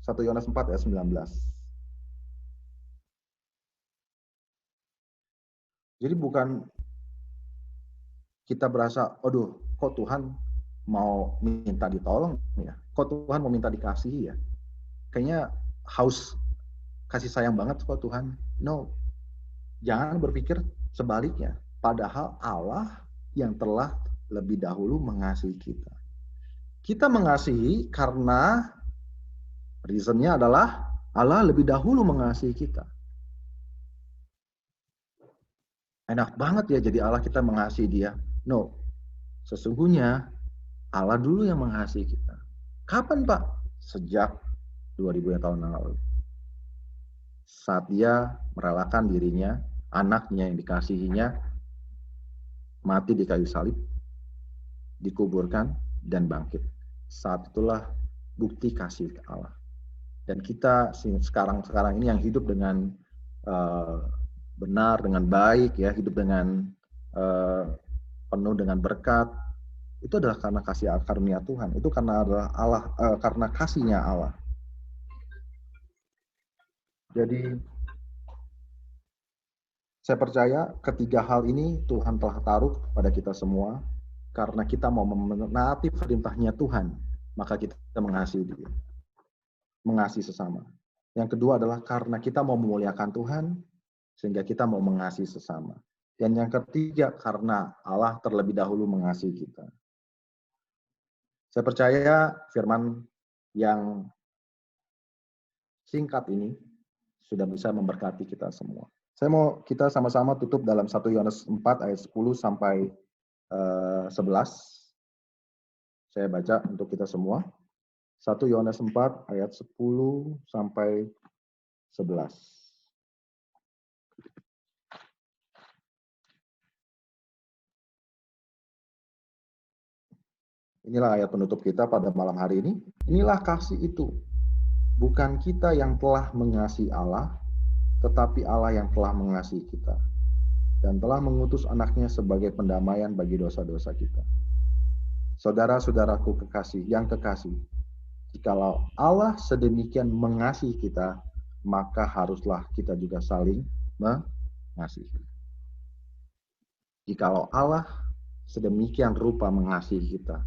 Speaker 1: 1 Yohanes 4 ayat 19. Jadi bukan kita berasa, aduh, kok Tuhan mau minta ditolong ya? Kok Tuhan mau minta dikasihi ya? Kayaknya haus kasih sayang banget kok Tuhan. No, jangan berpikir sebaliknya. Padahal Allah yang telah lebih dahulu mengasihi kita. Kita mengasihi karena reasonnya adalah Allah lebih dahulu mengasihi kita. Enak banget ya jadi Allah kita mengasihi dia. No, sesungguhnya Allah dulu yang mengasihi kita. Kapan Pak? Sejak 2000 tahun yang lalu. Saat dia merelakan dirinya, anaknya yang dikasihinya, mati di kayu salib, dikuburkan, dan bangkit. Saat itulah bukti kasih Allah. Dan kita sekarang ini yang hidup dengan benar, dengan baik, ya, hidup dengan penuh dengan berkat, itu adalah karena kasih karunia Tuhan. Itu karena adalah Allah, karena kasihnya Allah. Jadi saya percaya ketiga hal ini Tuhan telah taruh pada kita semua, karena kita mau menaati perintahnya Tuhan, maka kita mengasihi dia, mengasihi sesama. Yang kedua adalah karena kita mau memuliakan Tuhan, sehingga kita mau mengasihi sesama. Dan yang ketiga, karena Allah terlebih dahulu mengasihi kita. Saya percaya firman yang singkat ini sudah bisa memberkati kita semua. Saya mau kita sama-sama tutup dalam 1 Yohanes 4 ayat 10 sampai 11. Saya baca untuk kita semua. 1 Yohanes 4 ayat 10 sampai 11. Inilah ayat penutup kita pada malam hari ini. Inilah kasih itu. Bukan kita yang telah mengasihi Allah, tetapi Allah yang telah mengasihi kita. Dan telah mengutus anaknya sebagai pendamaian bagi dosa-dosa kita. saudara-saudaraku yang kekasih, jikalau Allah sedemikian mengasihi kita, maka haruslah kita juga saling mengasihi. Jikalau Allah sedemikian rupa mengasihi kita,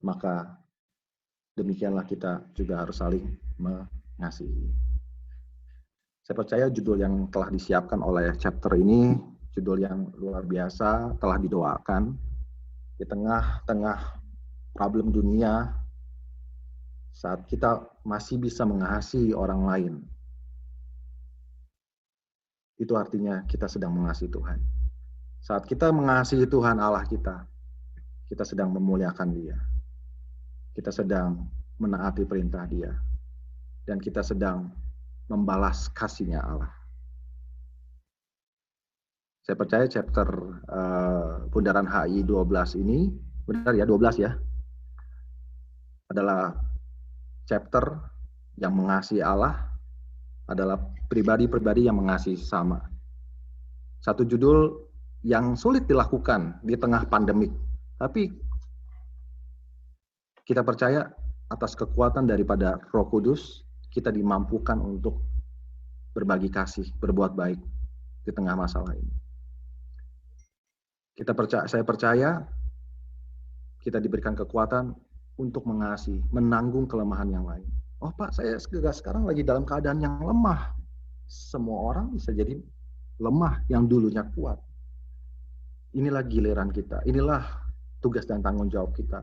Speaker 1: maka demikianlah kita juga harus saling mengasihi. Saya percaya judul yang telah disiapkan oleh chapter ini, judul yang luar biasa, telah didoakan di tengah-tengah problem dunia, saat kita masih bisa mengasihi orang lain. Itu artinya kita sedang mengasihi Tuhan. Saat kita mengasihi Tuhan Allah kita sedang memuliakan Dia. Kita sedang menaati perintah Dia. Dan kita sedang membalas kasih-Nya Allah. Saya percaya chapter Bundaran HI 12 ini, benar ya, 12 ya, adalah chapter yang mengasihi Allah, adalah pribadi-pribadi yang mengasihi sesama. Satu judul yang sulit dilakukan di tengah pandemik, tapi kita percaya atas kekuatan daripada Roh Kudus, kita dimampukan untuk berbagi kasih, berbuat baik di tengah masalah ini. Saya percaya kita diberikan kekuatan untuk mengasihi, menanggung kelemahan yang lain. Oh Pak, saya sekarang lagi dalam keadaan yang lemah. Semua orang bisa jadi lemah yang dulunya kuat. Inilah giliran kita, inilah tugas dan tanggung jawab kita.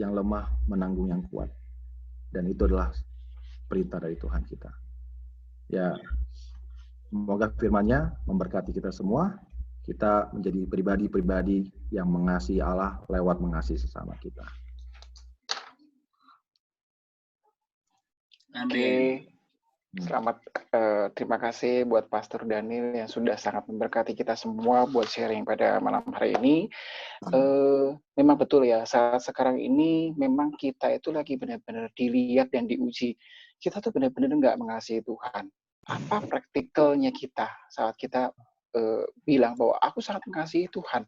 Speaker 1: Yang lemah menanggung yang kuat. Dan itu adalah perintah dari Tuhan kita. Ya, semoga firman-Nya memberkati kita semua. Kita menjadi pribadi-pribadi yang mengasihi Allah lewat mengasihi sesama kita.
Speaker 4: Oke, selamat. Terima kasih buat Pastor Daniel yang sudah sangat memberkati kita semua buat sharing pada malam hari ini. Memang betul ya, saat sekarang ini memang kita itu lagi benar-benar dilihat dan diuji. Kita tuh benar-benar nggak mengasihi Tuhan. Apa praktikalnya kita saat kita bilang bahwa aku sangat mengasihi Tuhan,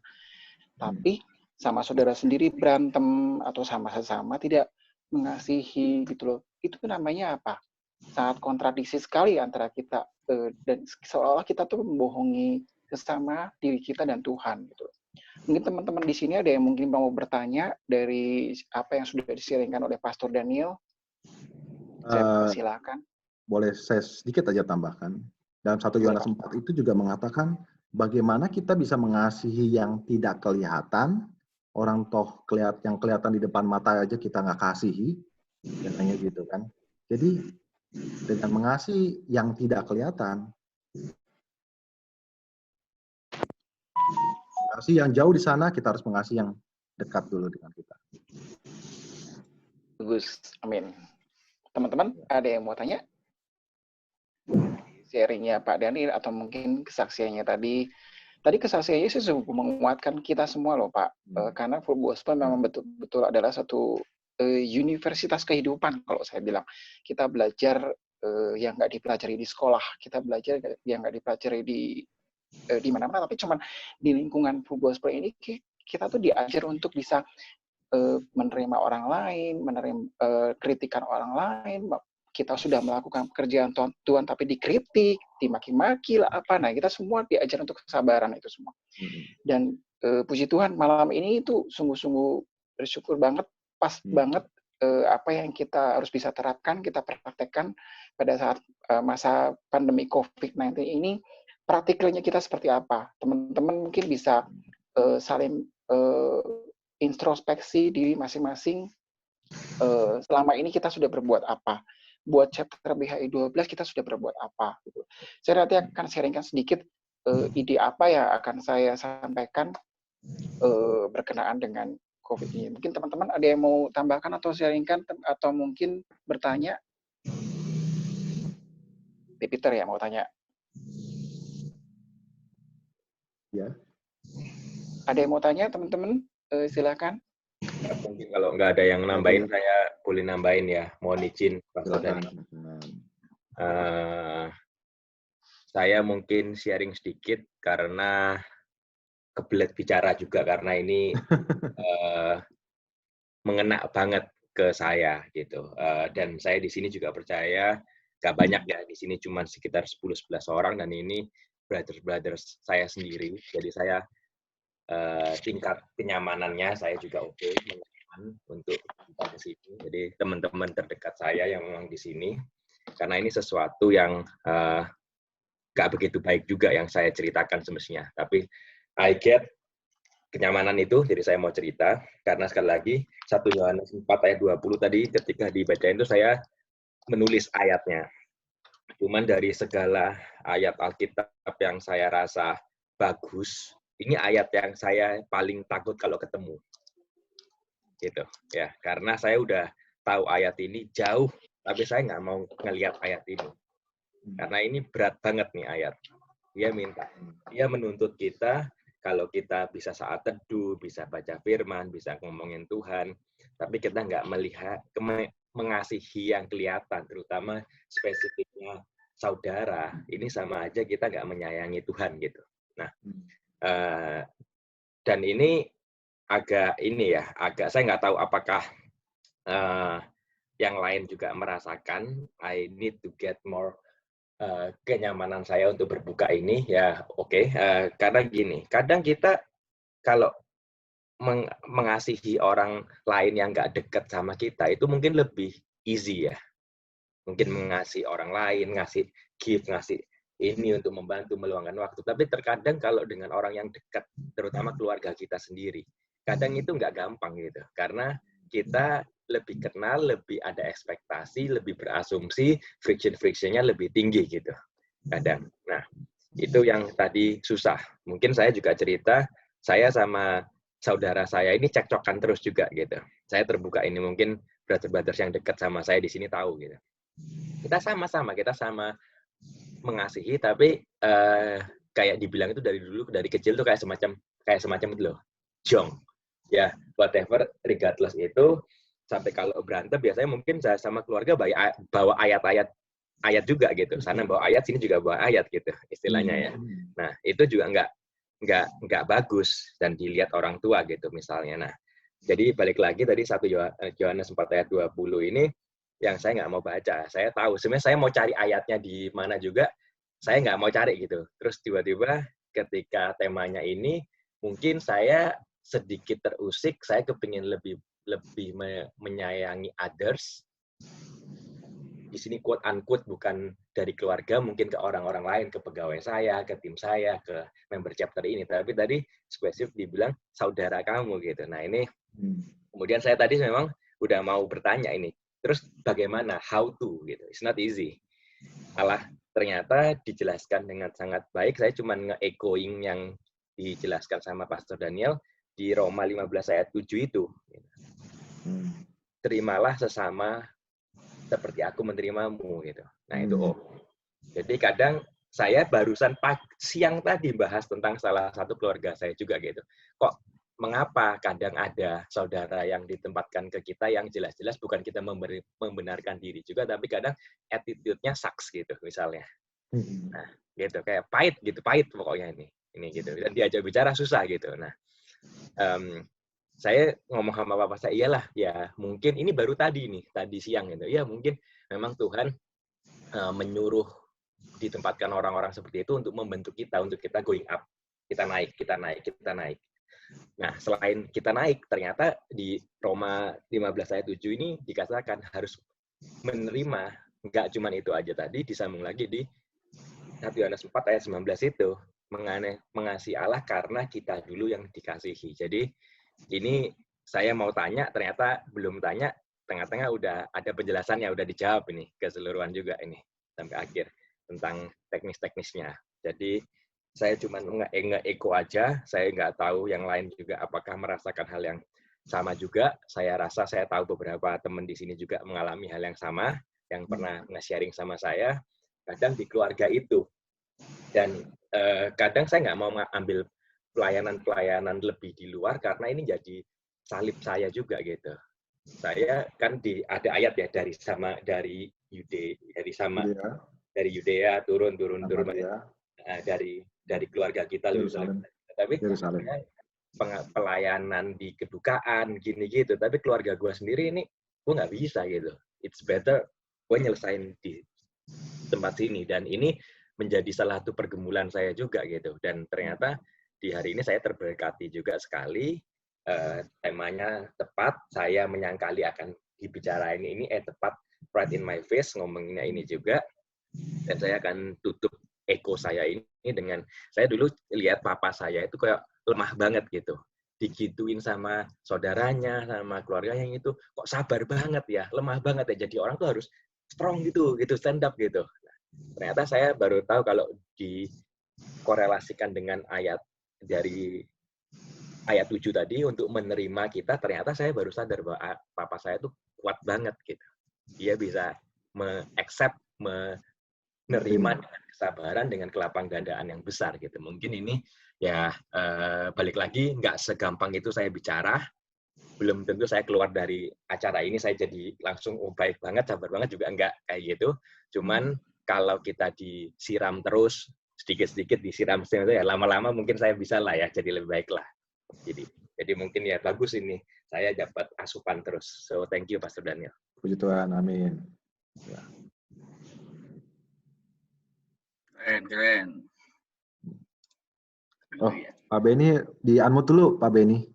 Speaker 4: tapi sama saudara sendiri berantem atau sama sesama tidak mengasihi gitu loh. Itu namanya apa? Sangat kontradiksi sekali antara kita dan seolah-olah kita tuh membohongi sesama diri kita dan Tuhan gitu. Mungkin teman-teman di sini ada yang mungkin mau bertanya dari apa yang sudah di-sharingkan oleh Pastor Daniel. Saya persilakan.
Speaker 1: Boleh saya sedikit aja tambahkan. Dalam 1 Yohanes 4 itu juga mengatakan bagaimana kita bisa mengasihi yang tidak kelihatan, orang toh yang kelihatan di depan mata aja kita nggak kasihi, katanya gitu kan. Jadi dengan mengasihi yang tidak kelihatan, mengasihi yang jauh di sana, kita harus mengasihi yang dekat dulu dengan kita.
Speaker 4: Bagus, amin. Teman-teman, ada yang mau tanya? Sharingnya Pak Daniel atau mungkin kesaksiannya tadi kesaksiannya sih sungguh menguatkan kita semua loh Pak, karena full gospel memang betul-betul adalah satu universitas kehidupan kalau saya bilang. Kita belajar yang nggak dipelajari di sekolah, kita belajar yang nggak dipelajari di mana-mana, tapi cuman di lingkungan full gospel ini kita tuh diajar untuk bisa menerima orang lain, menerima kritikan orang lain. Kita sudah melakukan pekerjaan Tuhan tapi dikritik, dimaki-maki lah apa. Nah, kita semua diajar untuk kesabaran itu semua. Dan puji Tuhan malam ini itu sungguh-sungguh bersyukur banget, pas banget apa yang kita harus bisa terapkan, kita praktekkan pada saat masa pandemi COVID-19 ini. Praktikalnya kita seperti apa? Teman-teman mungkin bisa saling introspeksi diri masing-masing. Selama ini kita sudah berbuat apa? Buat chapter BHI 12 kita sudah berbuat apa gitu. Saya nanti akan sharingkan sedikit ide apa yang akan saya sampaikan berkenaan dengan COVID ini. Mungkin teman-teman ada yang mau tambahkan atau sharingkan atau mungkin bertanya. Peter ya mau tanya.
Speaker 1: Ya.
Speaker 4: Ada yang mau tanya teman-teman? Silakan.
Speaker 2: Mungkin kalau nggak ada yang nambahin, saya boleh nambahin ya. Mohon izin, Pak Saudari. Saya mungkin sharing sedikit karena kebelet bicara juga karena ini mengena banget ke saya gitu. Dan saya di sini juga percaya gak banyak ya, di sini cuma sekitar 10-11 orang dan ini brothers saya sendiri. Jadi saya tingkat kenyamanannya saya juga oke, nyaman untuk kita di sini. Jadi teman-teman terdekat saya yang memang di sini, karena ini sesuatu yang gak begitu baik juga yang saya ceritakan semestinya. Tapi I get kenyamanan itu, jadi saya mau cerita. Karena sekali lagi, 1 Yohanes 4 ayat 20 tadi, ketika dibacain itu saya menulis ayatnya. Cuman dari segala ayat Alkitab yang saya rasa bagus, ini ayat yang saya paling takut kalau ketemu. Gitu ya, karena saya udah tahu ayat ini jauh, tapi saya nggak mau ngelihat ayat ini. Karena ini berat banget nih ayat. Dia menuntut kita kalau kita bisa saat teduh, bisa baca firman, bisa ngomongin Tuhan, tapi kita nggak melihat, mengasihi yang kelihatan, terutama spesifiknya saudara, ini sama aja kita nggak menyayangi Tuhan gitu. Nah, dan ini agak saya nggak tahu apakah yang lain juga merasakan. I need to get more kenyamanan saya untuk berbuka ini ya, oke. Karena gini, kadang kita kalau mengasihi orang lain yang nggak dekat sama kita itu mungkin lebih easy ya, mungkin mengasihi orang lain, ngasih gift, ngasih ini untuk membantu meluangkan waktu. Tapi terkadang kalau dengan orang yang dekat, terutama keluarga kita sendiri, kadang itu nggak gampang gitu, karena kita lebih kenal, lebih ada ekspektasi, lebih berasumsi, friction-frictionnya lebih tinggi gitu kadang. Nah, itu yang tadi susah. Mungkin saya juga cerita, saya sama saudara saya ini cekcokan terus juga gitu. Saya terbuka ini, mungkin brother-brothers yang dekat sama saya di sini tahu gitu. Kita sama mengasihi, tapi kayak dibilang itu dari dulu, dari kecil tuh kayak semacam itu loh, jong. Ya, whatever, regardless itu, sampai kalau berantem biasanya mungkin saya sama keluarga bawa ayat juga gitu. Sana bawa ayat, sini juga bawa ayat gitu istilahnya ya. Nah, itu juga nggak bagus dan dilihat orang tua gitu misalnya. Nah, jadi balik lagi tadi 1 Yohanes 4 ayat 20 ini yang saya nggak mau baca. Saya tahu sebenarnya saya mau cari ayatnya di mana juga, saya nggak mau cari gitu. Terus tiba-tiba ketika temanya ini, mungkin saya sedikit terusik, saya kepingin lebih menyayangi others. Di sini quote unquote bukan dari keluarga, mungkin ke orang-orang lain, ke pegawai saya, ke tim saya, ke member chapter ini. Tapi tadi spesifik dibilang saudara kamu gitu. Nah ini kemudian saya tadi memang udah mau bertanya ini. Terus bagaimana? How to gitu. It's not easy. Malah ternyata dijelaskan dengan sangat baik. Saya cuma nge-echoing yang dijelaskan sama Pastor Daniel di Roma 15 ayat 7 itu. Terimalah sesama seperti aku menerimamu gitu. Nah itu Jadi kadang saya barusan siang tadi bahas tentang salah satu keluarga saya juga gitu. Kok mengapa kadang ada saudara yang ditempatkan ke kita yang jelas-jelas bukan kita membenarkan diri juga, tapi kadang attitude-nya sucks gitu misalnya. Nah gitu, kayak pahit pokoknya ini gitu. Dan diajak bicara susah gitu. Nah saya ngomong sama papa saya, iyalah ya mungkin ini baru tadi siang gitu. Ya mungkin memang Tuhan menyuruh ditempatkan orang-orang seperti itu untuk membentuk kita, untuk kita going up. Kita naik. Nah, selain kita naik, ternyata di Roma 15 ayat 7 ini dikatakan harus menerima, enggak cuma itu aja tadi, disambung lagi di 1 Yohanes 4 ayat 19 itu, mengasihi Allah karena kita dulu yang dikasihi. Jadi, ini saya mau tanya, ternyata belum tanya, tengah-tengah udah ada penjelasannya, udah dijawab ini, keseluruhan juga ini, sampai akhir, tentang teknis-teknisnya. Jadi, saya cuma nge-echo aja, saya nggak tahu yang lain juga apakah merasakan hal yang sama juga. Saya rasa saya tahu beberapa teman di sini juga mengalami hal yang sama, yang pernah nge-sharing sama saya, kadang di keluarga itu. Dan kadang saya nggak mau ambil pelayanan lebih di luar, karena ini jadi salib saya juga gitu. Saya kan ada ayat ya dari Yudea turun dari keluarga kita Tapi
Speaker 1: Yerusalem.
Speaker 2: pelayanan di kedukaan gini gitu, tapi keluarga gue sendiri ini gue nggak bisa gitu. It's better gue nyelesain di tempat sini, dan ini menjadi salah satu pergumulan saya juga gitu. Dan ternyata di hari ini saya terberkati juga sekali, temanya tepat, saya menyangkali akan dibicarain ini tepat, right in my face, ngomonginnya ini juga. Dan saya akan tutup ego saya ini dengan, saya dulu lihat papa saya itu kayak lemah banget gitu, digituin sama saudaranya, sama keluarganya itu, kok sabar banget ya, lemah banget ya, jadi orang tuh harus strong gitu, stand up gitu. Nah, ternyata saya baru tahu kalau dikorelasikan dengan ayat dari ayat 7 tadi untuk menerima kita, ternyata saya baru sadar bahwa papa saya tuh kuat banget gitu. Dia bisa me-accept, menerima dengan kesabaran, dengan kelapang gandaan yang besar gitu. Mungkin ini ya balik lagi, nggak segampang itu saya bicara. Belum tentu saya keluar dari acara ini saya jadi langsung baik banget, sabar banget, juga enggak kayak gitu. Cuman kalau kita disiram terus, sedikit-sedikit disiram, ya lama-lama mungkin saya bisa lah ya, jadi lebih baik lah. Jadi mungkin ya bagus ini, saya dapat asupan terus. So thank you Pastor Daniel.
Speaker 1: Puji Tuhan, amin. Ya.
Speaker 5: Keren.
Speaker 1: Oh, Pak Beni, di-unmute dulu, Pak Beni.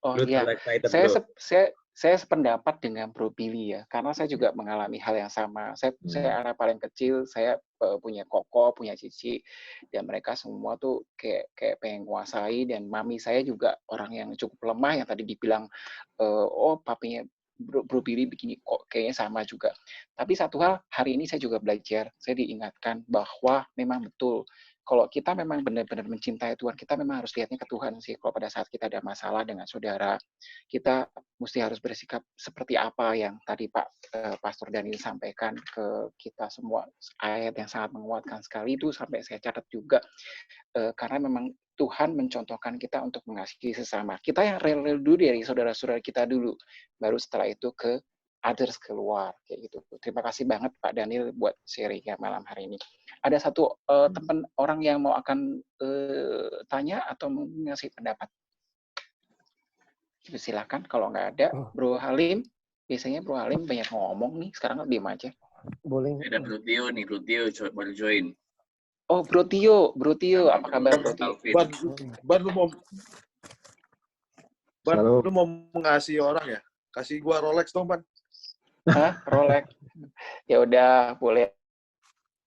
Speaker 4: Oh iya, saya sependapat dengan Bro Billy ya, karena saya juga mengalami hal yang sama. Saya anak paling kecil, saya punya koko, punya cici, dan mereka semua tuh kayak pengen menguasai, dan mami saya juga orang yang cukup lemah, yang tadi dibilang, oh papinya Bro Billy begini, kok kayaknya sama juga. Tapi satu hal, hari ini saya juga belajar, saya diingatkan bahwa memang betul, kalau kita memang benar-benar mencintai Tuhan, kita memang harus lihatnya ke Tuhan sih. Kalau pada saat kita ada masalah dengan saudara, kita mesti harus bersikap seperti apa yang tadi Pak Pastor Daniel sampaikan ke kita semua. Ayat yang sangat menguatkan sekali itu, sampai saya catat juga. Karena memang Tuhan mencontohkan kita untuk mengasihi sesama. Kita yang rela dulu dari saudara-saudara kita dulu, baru setelah itu ke others keluar, kayak gitu. Terima kasih banget Pak Daniel buat sharing malam hari ini. Ada satu teman orang yang mau akan tanya atau ngasih pendapat. Silakan, kalau nggak ada, Bro Halim. Biasanya Bro Halim banyak ngomong nih, sekarang diam aja.
Speaker 6: Boleh.
Speaker 5: Ada Bro Tio nih, Bro Tio baru join.
Speaker 4: Oh, Bro Tio, apa kabar Bro Tio?
Speaker 6: Ban lu mau ngasih orang ya? Kasih gua Rolex dong, Ban.
Speaker 4: Hah, Rolex? Ya udah, boleh.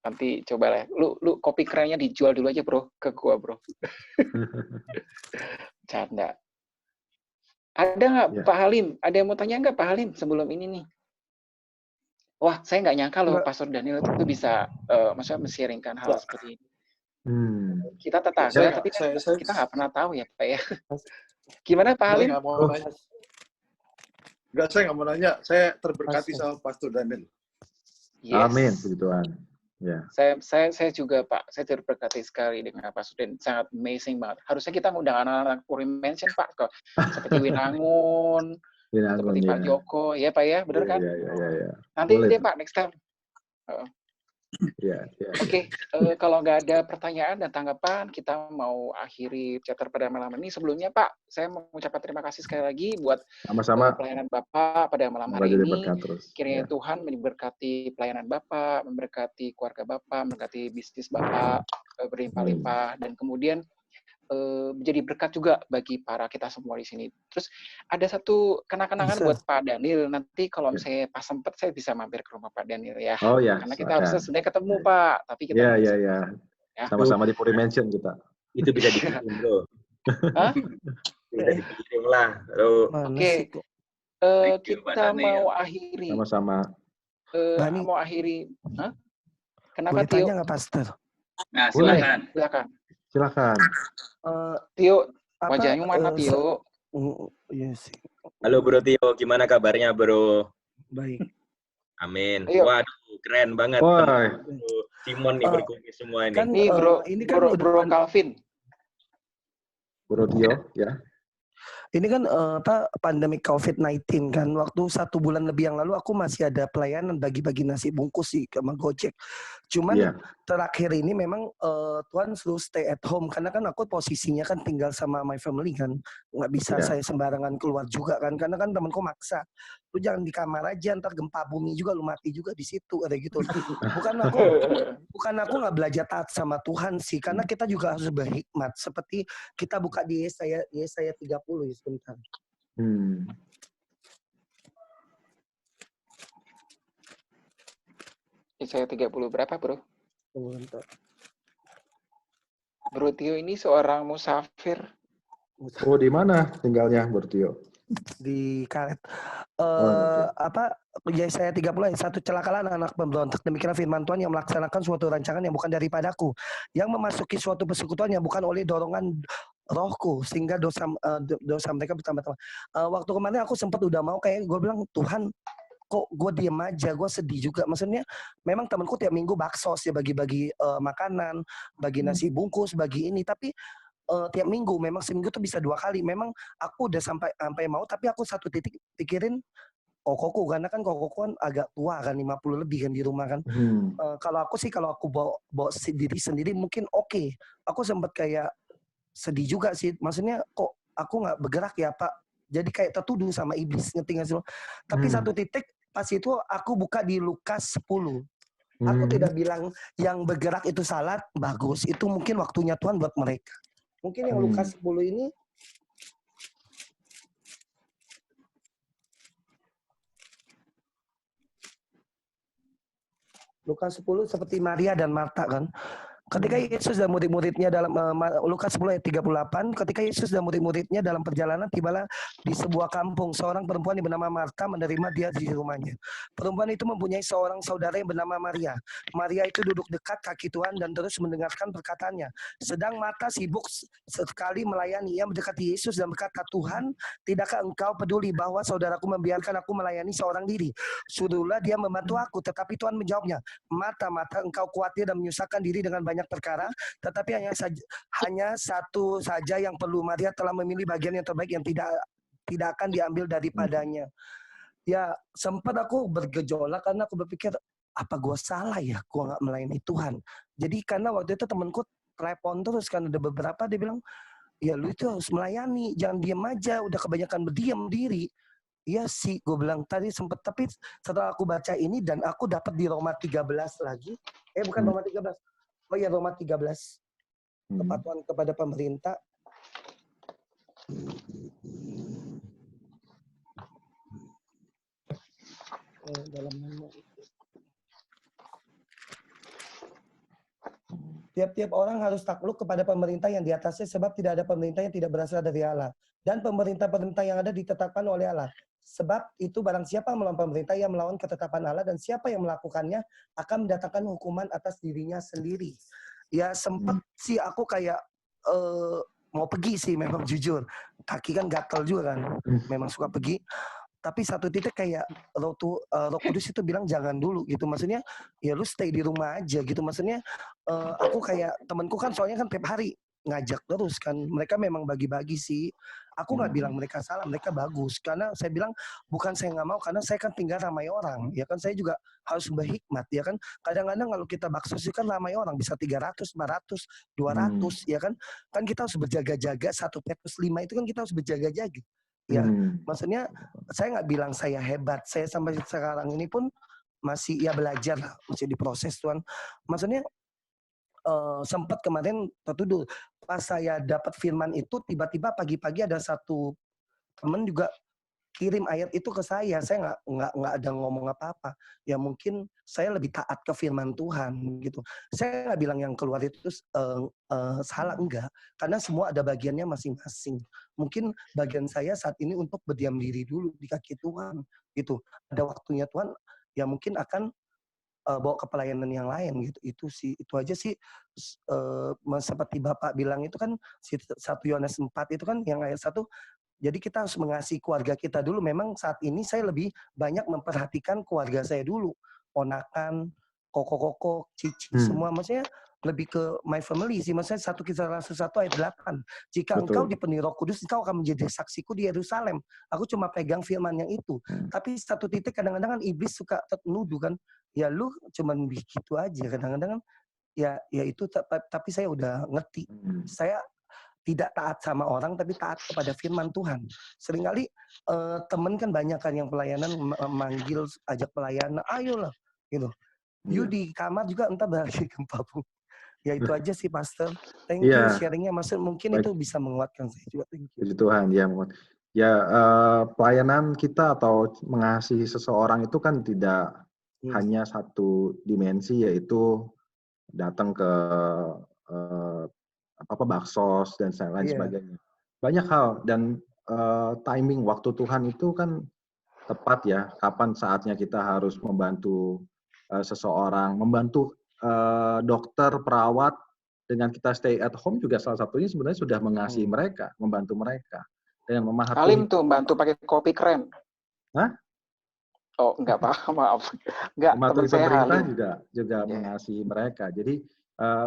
Speaker 4: Nanti coba lah. Lu kopi kerennya dijual dulu aja, Bro, ke gua, Bro. Canda. Ada nggak
Speaker 1: Ya.
Speaker 4: Pak Halim? Ada yang mau tanya nggak Pak Halim sebelum ini nih? Wah, saya nggak nyangka loh Pastor Daniel itu bisa maksudnya men-sharingkan hal seperti ini. Kita tetangga, tapi kita nggak pernah tahu ya, Pak ya. Gimana Pak Halim?
Speaker 6: Saya nggak mau nanya. Saya terberkati sama Pastor Daniel.
Speaker 4: Yes.
Speaker 1: Amin, puji Tuhan. Ya.
Speaker 4: Saya juga Pak, saya terberkati sekali dengan Pak Suden, sangat amazing banget. Harusnya kita ngundang anak-anak Purim Mansion Pak, kok seperti Winangun, seperti Pak Joko, ya Pak ya, benar kan?
Speaker 1: Iya.
Speaker 4: Nanti boleh, deh Pak, next time.
Speaker 1: Ya.
Speaker 4: Oke, kalau nggak ada pertanyaan dan tanggapan, kita mau akhiri chapter pada malam ini. Sebelumnya Pak, saya mau mengucapkan terima kasih sekali lagi buat
Speaker 1: sama-sama
Speaker 4: pelayanan Bapak pada malam hari ini. Kiranya Tuhan memberkati pelayanan Bapak, memberkati keluarga Bapak, memberkati bisnis Bapak berlimpah-limpah, dan kemudian menjadi berkat juga bagi para kita semua di sini. Terus ada satu kenang-kenangan buat Pak Daniel. Nanti kalau misalnya pas sempat saya bisa mampir ke rumah Pak Daniel ya.
Speaker 1: Oh ya.
Speaker 4: Karena kita harusnya sebenarnya ketemu Pak, tapi kita
Speaker 1: Iya. Sama-sama di Purim Mansion kita.
Speaker 2: Itu bisa dikirim, Bro.
Speaker 4: Hah?
Speaker 2: Bisa dikirim lah.
Speaker 4: Oke. Kita mau akhiri.
Speaker 1: Sama-sama.
Speaker 4: Mau akhiri. Hah? Kenapa
Speaker 7: boleh
Speaker 4: Tio?
Speaker 7: Tanya nggak Pastor?
Speaker 5: Nah,
Speaker 4: silakan.
Speaker 7: Tio,
Speaker 4: wajahnya mana Tio?
Speaker 7: Yes.
Speaker 2: Halo Bro Tio, gimana kabarnya Bro?
Speaker 7: Baik.
Speaker 2: Amin. Waduh, keren banget. Simon nih berkumpul semua ini.
Speaker 7: Kan,
Speaker 4: ini Bro,
Speaker 7: ini kan
Speaker 4: Bro Calvin.
Speaker 1: Bro Tio, ya.
Speaker 7: Ini kan pandemi COVID-19 kan. Waktu 1 bulan lebih yang lalu aku masih ada pelayanan bagi-bagi nasi bungkus sih sama Gojek. Cuman
Speaker 1: Iya.
Speaker 7: terakhir ini memang Tuhan suruh stay at home karena kan aku posisinya kan tinggal sama my family kan. Nggak bisa
Speaker 1: Iya.
Speaker 7: saya sembarangan keluar juga kan. Karena kan temanku maksa. Lu jangan di kamar aja, ntar gempa bumi juga lu mati juga di situ ada gitu. Bukan aku nggak belajar taat sama Tuhan sih, karena kita juga harus berhikmat. Seperti kita buka di Yesaya 30 ya sebentar.
Speaker 4: Yesaya 30 berapa, Bro?
Speaker 7: Sebentar.
Speaker 4: Bro Tio ini seorang musafir.
Speaker 1: Oh, di mana tinggalnya, Bertio?
Speaker 7: Di karet.
Speaker 1: oke.
Speaker 7: Yesaya 30 ayat 1, celakalah anak pemberontak, demikianlah firman Tuhan yang melaksanakan suatu rancangan yang bukan daripadaku, yang memasuki suatu persekutuan yang bukan oleh dorongan rohku, sehingga dosa mereka bertambah-tambah. Waktu kemarin aku sempat udah mau kayak gue bilang, Tuhan kok gue diem aja, gue sedih juga. Maksudnya memang temanku tiap minggu baksos ya, bagi-bagi makanan, bagi nasi bungkus, bagi ini, tapi tiap minggu, memang seminggu tuh bisa 2 kali. Memang aku udah sampai mau, tapi aku satu titik pikirin kokoku, karena kan kokoku kan agak tua kan, 50 lebih kan di rumah kan. Kalau aku bawa diri sendiri mungkin oke. Aku sempat kayak sedih juga sih. Maksudnya kok aku nggak bergerak ya Pak. Jadi kayak tertuduh sama iblis, ngerti nggak sih lo? Tapi satu titik pas itu aku buka di Lukas 10. Aku tidak bilang yang bergerak itu salah, bagus. Itu mungkin waktunya Tuhan buat mereka. Mungkin yang Lukas 10 ini Lukas 10 seperti Maria dan Marta kan. Ketika Yesus dan murid-muridnya dalam Lukas 10 ayat 38, ketika Yesus dan murid-muridnya dalam perjalanan tibalah di sebuah kampung, seorang perempuan yang bernama Marta menerima dia di rumahnya. Perempuan itu mempunyai seorang saudara yang bernama Maria. Maria itu duduk dekat kaki Tuhan dan terus mendengarkan perkataannya. Sedang Marta sibuk sekali melayani. Ia mendekati Yesus dan berkata, Tuhan, tidakkah engkau peduli bahwa saudaraku membiarkan aku melayani seorang diri? Suruhlah dia membantu aku. Tetapi Tuhan menjawabnya, Marta, Marta, engkau khawatir dan menyusahkan diri dengan banyak perkara, tetapi hanya satu saja yang perlu. Maria telah memilih bagian yang terbaik yang tidak akan diambil daripadanya. Ya sempat aku bergejolak karena aku berpikir apa gue salah ya, gue nggak melayani Tuhan. Jadi karena waktu itu temanku telepon terus kan, ada beberapa dia bilang, ya lu itu harus melayani, jangan diem aja, udah kebanyakan berdiam diri. Iya sih, gue bilang tadi sempet, tapi setelah aku baca ini dan aku dapat di Roma 13 lagi, bukan Roma 13, oh ya Roma 13, kepatuhan kepada pemerintah. Dalam nama itu. Tiap-tiap orang harus takluk kepada pemerintah yang di atasnya, sebab tidak ada pemerintah yang tidak berasal dari Allah. Dan pemerintah-pemerintah yang ada ditetapkan oleh Allah. Sebab itu barang siapa melawan pemerintah yang melawan ketetapan Allah, dan siapa yang melakukannya akan mendatangkan hukuman atas dirinya sendiri. Ya sempat sih aku kayak mau pergi sih, memang jujur. Kaki kan gatel juga kan, memang suka pergi. Tapi satu titik kayak Roh Kudus itu bilang jangan dulu gitu. Maksudnya ya lu stay di rumah aja gitu. Maksudnya aku kayak temanku kan soalnya kan tiap hari ngajak terus kan. Mereka memang bagi-bagi sih. Aku nggak bilang mereka salah, mereka bagus. Karena saya bilang bukan saya nggak mau, karena saya kan tinggal ramai orang. Ya kan saya juga harus berhikmat. Ya kan kadang-kadang kalau kita baksos itu kan ramai orang, bisa 300, 400, 200. Ya kan kita harus berjaga-jaga. 1 Petrus 5 itu kan kita harus berjaga-jaga. Ya, maksudnya saya nggak bilang saya hebat. Saya sampai sekarang ini pun masih ya belajar lah, masih diproses Tuhan. Maksudnya sempat kemarin tertuduh pas saya dapat firman itu, tiba-tiba pagi-pagi ada satu teman juga kirim ayat itu ke saya. Saya nggak ada ngomong apa-apa. Ya mungkin saya lebih taat ke firman Tuhan gitu. Saya nggak bilang yang keluar itu salah, enggak. Karena semua ada bagiannya masing-masing. Mungkin bagian saya saat ini untuk berdiam diri dulu di kaki Tuhan gitu. Ada waktunya Tuhan ya mungkin akan bawa ke pelayanan yang lain gitu. Itu aja sih seperti Bapak bilang itu kan 1 Yohanes 4 itu kan yang ayat 1. Jadi kita harus mengasihi keluarga kita dulu. Memang saat ini saya lebih banyak memperhatikan keluarga saya dulu. Ponakan, koko-koko, cici, semua. Maksudnya lebih ke my family sih. Maksudnya 1 Kisah Rasul 1 ayat 8. Jika engkau
Speaker 1: Betul.
Speaker 7: dipenuhi Roh Kudus, engkau akan menjadi saksiku di Yerusalem. Aku cuma pegang firman yang itu. Tapi satu titik kadang-kadang kan iblis suka nuduh kan, ya lu cuman begitu aja. Kadang-kadang kan ya itu tapi saya udah ngerti. Saya tidak taat sama orang tapi taat kepada firman Tuhan. Seringkali temen kan banyak kan yang pelayanan manggil ajak pelayanan, ayolah gitu. You di kamar juga entah berarti gempa pun. Ya itu aja sih Pastor. Thank you sharingnya, Mas. Mungkin itu bisa menguatkan saya juga. Thank you.
Speaker 1: Puji Tuhan, ya pelayanan kita atau mengasihi seseorang itu kan tidak hanya satu dimensi, yaitu datang ke baksos dan lain sebagainya. Banyak hal dan timing waktu Tuhan itu kan tepat ya. Kapan saatnya kita harus membantu seseorang, membantu dokter, perawat, dengan kita stay at home juga salah satunya sebenarnya sudah mengasihi mereka, membantu mereka dengan memahami.
Speaker 4: Alim tuh bantu pakai kopi keren.
Speaker 1: Hah?
Speaker 4: Oh, enggak maaf. Enggak,
Speaker 1: mematuhi
Speaker 4: teman saya
Speaker 1: pemerintah
Speaker 4: Halim
Speaker 1: juga mengasihi mereka. Jadi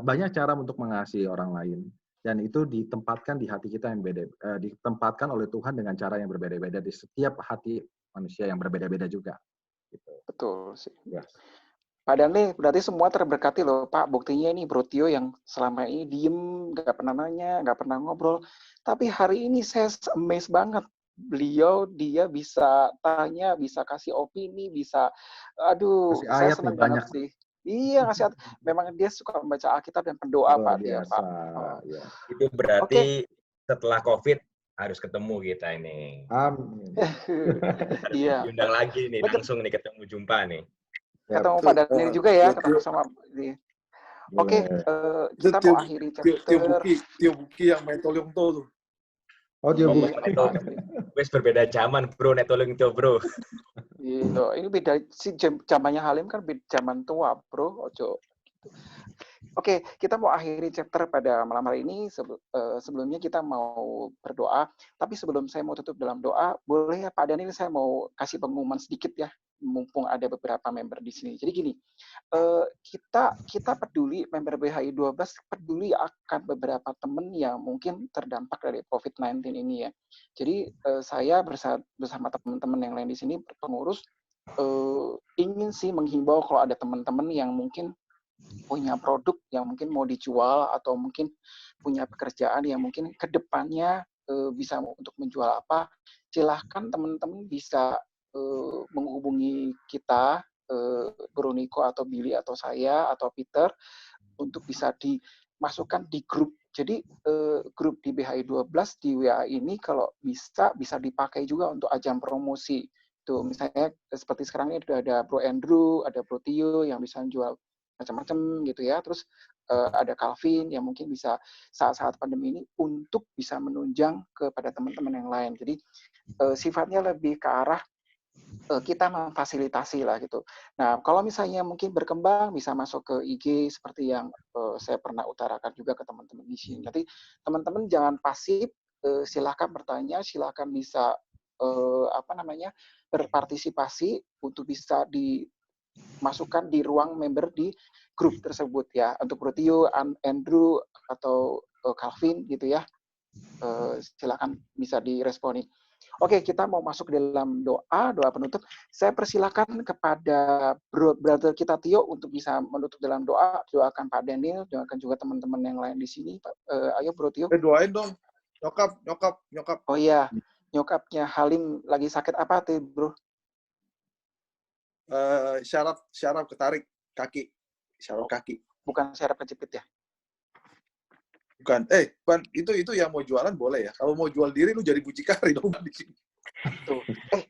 Speaker 1: banyak cara untuk mengasihi orang lain dan itu ditempatkan di hati kita yang beda, ditempatkan oleh Tuhan dengan cara yang berbeda-beda di setiap hati manusia yang berbeda-beda juga. Gitu.
Speaker 4: Betul sih.
Speaker 1: Yes.
Speaker 4: Pak Danli, berarti semua terberkati loh Pak. Buktinya ini Bro Tio yang selama ini diem, nggak pernah nanya, nggak pernah ngobrol. Tapi hari ini saya amazed banget. Dia bisa tanya, bisa kasih opini, bisa, aduh,
Speaker 1: kasih
Speaker 4: saya
Speaker 1: ayat
Speaker 4: senang
Speaker 1: nih,
Speaker 4: banget
Speaker 1: banyak.
Speaker 4: sih. Iya, kasih ayat. Memang dia suka membaca Alkitab dan berdoa
Speaker 1: Luar
Speaker 4: Pak dia
Speaker 1: biasa,
Speaker 4: Pak. Oh.
Speaker 1: Ya.
Speaker 2: Itu berarti setelah COVID harus ketemu kita ini.
Speaker 1: Amin.
Speaker 4: Iya.
Speaker 2: Diundang lagi nih, langsung nih ketemu jumpa nih.
Speaker 4: Ketemu Pak Daniel juga ya, ketemu sama dia. Oke, kita mau akhiri chapter.
Speaker 6: Tio Buki yang main tolong tuh.
Speaker 1: Oh, Tio Buki.
Speaker 2: Wes berbeda zaman, Bro, netolong itu, Bro.
Speaker 4: Iya, ini beda sih zamannya Halim kan zaman tua, Bro. Ojo. Oke, kita mau akhiri chapter pada malam hari ini. Sebelumnya kita mau berdoa. Tapi sebelum saya mau tutup dalam doa, boleh ya Pak Daniel, saya mau kasih pengumuman sedikit ya, mumpung ada beberapa member di sini. Jadi gini, kita peduli, member BHI 12 peduli akan beberapa teman yang mungkin terdampak dari COVID-19 ini ya. Jadi saya bersama teman-teman yang lain di sini, pengurus, ingin sih menghimbau kalau ada teman-teman yang mungkin punya produk yang mungkin mau dijual atau mungkin punya pekerjaan yang mungkin ke depannya bisa untuk menjual apa, silahkan teman-teman bisa menghubungi kita, Broniko atau Billy atau saya atau Peter untuk bisa dimasukkan di grup. Jadi grup di BHI 12 di WA ini kalau bisa dipakai juga untuk ajang promosi. Tuh misalnya seperti sekarang ini ada Bro Andrew, ada Bro Tio yang bisa jual macam-macam gitu ya. Terus ada Calvin yang mungkin bisa saat-saat pandemi ini untuk bisa menunjang kepada teman-teman yang lain. Jadi sifatnya lebih ke arah kita memfasilitasi lah gitu. Nah, kalau misalnya mungkin berkembang bisa masuk ke IG seperti yang saya pernah utarakan juga ke teman-teman di sini. Nanti teman-teman jangan pasif, silakan bertanya, silakan bisa berpartisipasi untuk bisa dimasukkan di ruang member di grup tersebut ya. Untuk Bro Tio, Andrew atau Calvin gitu ya. Silakan bisa diresponi. Oke, kita mau masuk dalam doa penutup. Saya persilakan kepada brother kita Tio untuk bisa menutup dalam doa. Doakan Pak Daniel, doakan juga teman-teman yang lain di sini. Ayo Bro Tio.
Speaker 6: Doain dong. Nyokap.
Speaker 4: Oh iya, nyokapnya Halim lagi sakit apa tuh, Bro?
Speaker 6: Syaraf ketarik kaki. Syaraf kaki.
Speaker 4: Bukan syaraf kejepit ya?
Speaker 6: Bukan. Itu yang mau jualan boleh ya. Kalau mau jual diri lu jadi mucikari dong di sini.
Speaker 4: Tuh.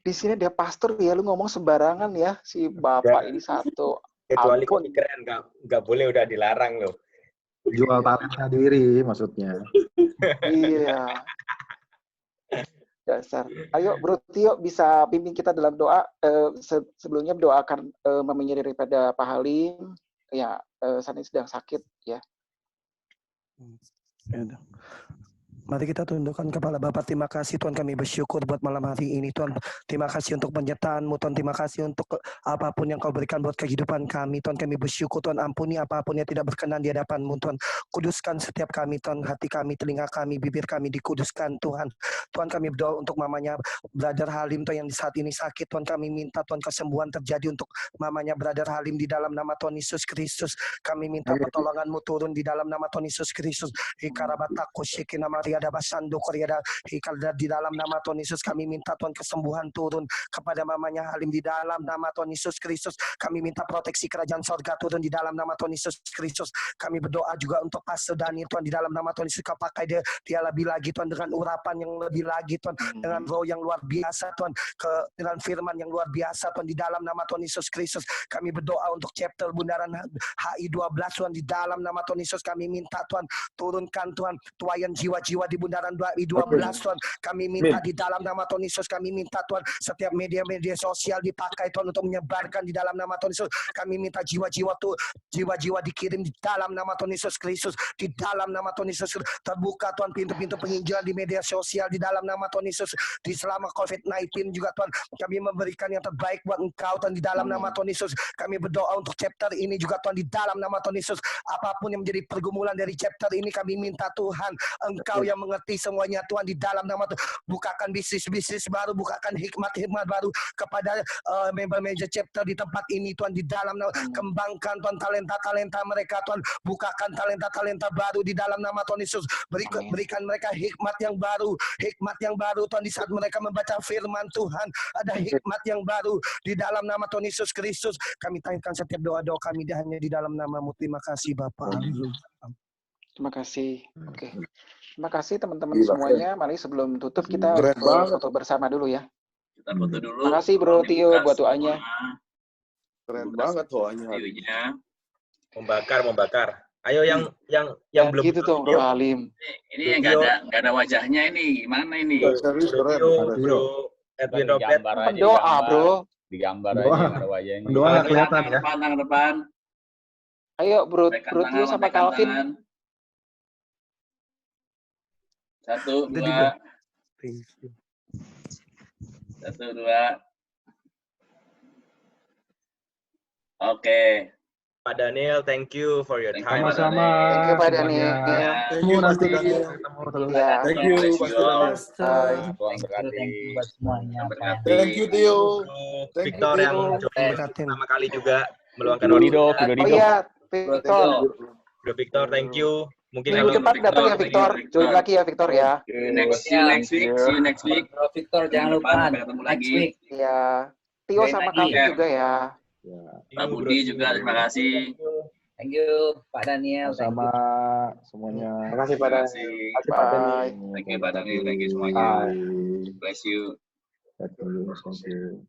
Speaker 4: Di sini dia pastor ya, lu ngomong sembarangan ya si Bapak ini satu.
Speaker 2: Kecuali kopi keren nggak boleh, udah dilarang loh.
Speaker 1: Jual talenta diri maksudnya.
Speaker 4: Iya. Dasar. Ayo Bro Tio bisa pimpin kita dalam doa. Sebelumnya doakan mamanya daripada Pak Halim. Ya, saat ini sedang sakit ya.
Speaker 7: Mari kita tundukkan kepala Bapak. Terima kasih Tuhan, kami bersyukur buat malam hari ini Tuhan. Terima kasih untuk penyertaan-Mu Tuhan. Terima kasih untuk apapun yang Kau berikan buat kehidupan kami Tuhan. Kami bersyukur Tuhan, ampuni apapun yang tidak berkenan di hadapan-Mu Tuhan. Kuduskan setiap kami Tuhan, hati kami, telinga kami, bibir kami dikuduskan Tuhan. Tuhan, kami berdoa untuk mamanya Brother Halim Tuhan yang di saat ini sakit Tuhan. Kami minta Tuhan kesembuhan terjadi untuk mamanya Brother Halim di dalam nama Tuhan Yesus Kristus. Kami minta pertolongan-Mu turun di dalam nama Tuhan Yesus Kristus. Hikarabataku syikina Maria ada basando Korea hikalda di dalam nama Tuhan Yesus. Kami minta Tuhan kesembuhan turun kepada mamanya Halim di dalam nama Tuhan Yesus Kristus. Kami minta proteksi kerajaan sorga turun di dalam nama Tuhan Yesus Kristus. Kami berdoa juga untuk Pastor Dani Tuhan di dalam nama Tuhan Yesus. Kau pakai dia lebih lagi Tuhan dengan urapan yang lebih lagi Tuhan, dengan roh yang luar biasa Tuhan, dengan firman yang luar biasa Tuhan di dalam nama Tuhan Yesus Kristus. Kami berdoa untuk chapter Bundaran HI 12 Tuhan di dalam nama Tuhan Yesus. Kami minta Tuhan turunkan Tuhan tuayan jiwa-jiwa di Bundaran HI 12 Tuhan. Kami minta di dalam nama Tuhan Yesus. Kami minta Tuhan setiap media-media sosial dipakai Tuhan untuk menyebarkan di dalam nama Tuhan Yesus. Kami minta jiwa-jiwa dikirim di dalam nama Tuhan Yesus Kristus. Di dalam nama Tuhan Yesus terbuka Tuhan pintu-pintu penginjilan di media sosial di dalam nama Tuhan Yesus. Di selama COVID-19 juga Tuhan, kami memberikan yang terbaik buat Engkau Tuhan di dalam nama Tuhan Yesus. Kami berdoa untuk chapter ini juga Tuhan di dalam nama Tuhan Yesus. Apapun yang menjadi pergumulan dari chapter ini, kami minta Tuhan, Engkau yang mengerti semuanya Tuhan di dalam nama Tuhan. Bukakan bisnis-bisnis baru, bukakan hikmat-hikmat baru kepada member-member chapter di tempat ini Tuhan di dalam nama. Kembangkan Tuhan talenta-talenta mereka Tuhan. Bukakan talenta-talenta baru di dalam nama Tuhan Yesus. Berikan mereka hikmat yang baru Tuhan di saat mereka membaca firman Tuhan. Ada hikmat yang baru di dalam nama Tuhan Yesus Kristus. Kami tanyakan setiap doa-doa kami hanya di dalam nama-Mu. Terima kasih Bapak.
Speaker 4: Terima kasih. Oke. Terima kasih teman-teman semuanya. Mari sebelum tutup kita foto bersama dulu ya.
Speaker 5: Kita foto dulu.
Speaker 4: Terima kasih Bro Tio buat doanya.
Speaker 6: Keren banget doanya.
Speaker 2: Membakar. Ayo yang belum
Speaker 4: gitu tuh Bro Halim.
Speaker 5: Ini yang nggak ada wajahnya ini. Gimana ini?
Speaker 6: Serius keren.
Speaker 2: Bro Edwin Robert.
Speaker 4: Doa Bro.
Speaker 3: Digambar aja yang ada wajahnya.
Speaker 1: Doa kelihatan ya.
Speaker 5: Tangan depan.
Speaker 4: Ayo Bro Tio sama Calvin.
Speaker 5: 1, 2. 1, 2. Oke.
Speaker 2: Pak Daniel, thank you for your time.
Speaker 1: Sama-sama.
Speaker 4: Thank you Pak Daniel.
Speaker 6: Thank you Mas Daniel. Thank you Mas Daniel.
Speaker 3: Tuhan berkati.
Speaker 6: Thank you Tio.
Speaker 2: Victor yang join pertama kali juga meluangkan
Speaker 3: Donido.
Speaker 4: Oh iya, Victor.
Speaker 2: Victor, thank you. Mungkin
Speaker 4: Minggu depan datang ya Victor. Join lagi ya Victor ya.
Speaker 5: See you next week.
Speaker 8: Victor jangan lupa
Speaker 5: Ketemu lagi.
Speaker 4: Ya. Tio sama Calvin juga ya.
Speaker 5: Pak Budi juga terima kasih.
Speaker 8: Thank you Pak Daniel.
Speaker 1: Sama semuanya.
Speaker 6: Terima kasih Pak Daniel.
Speaker 4: Bye.
Speaker 5: Thank you Pak Daniel, thank you semuanya. Bless you.
Speaker 1: Thank you.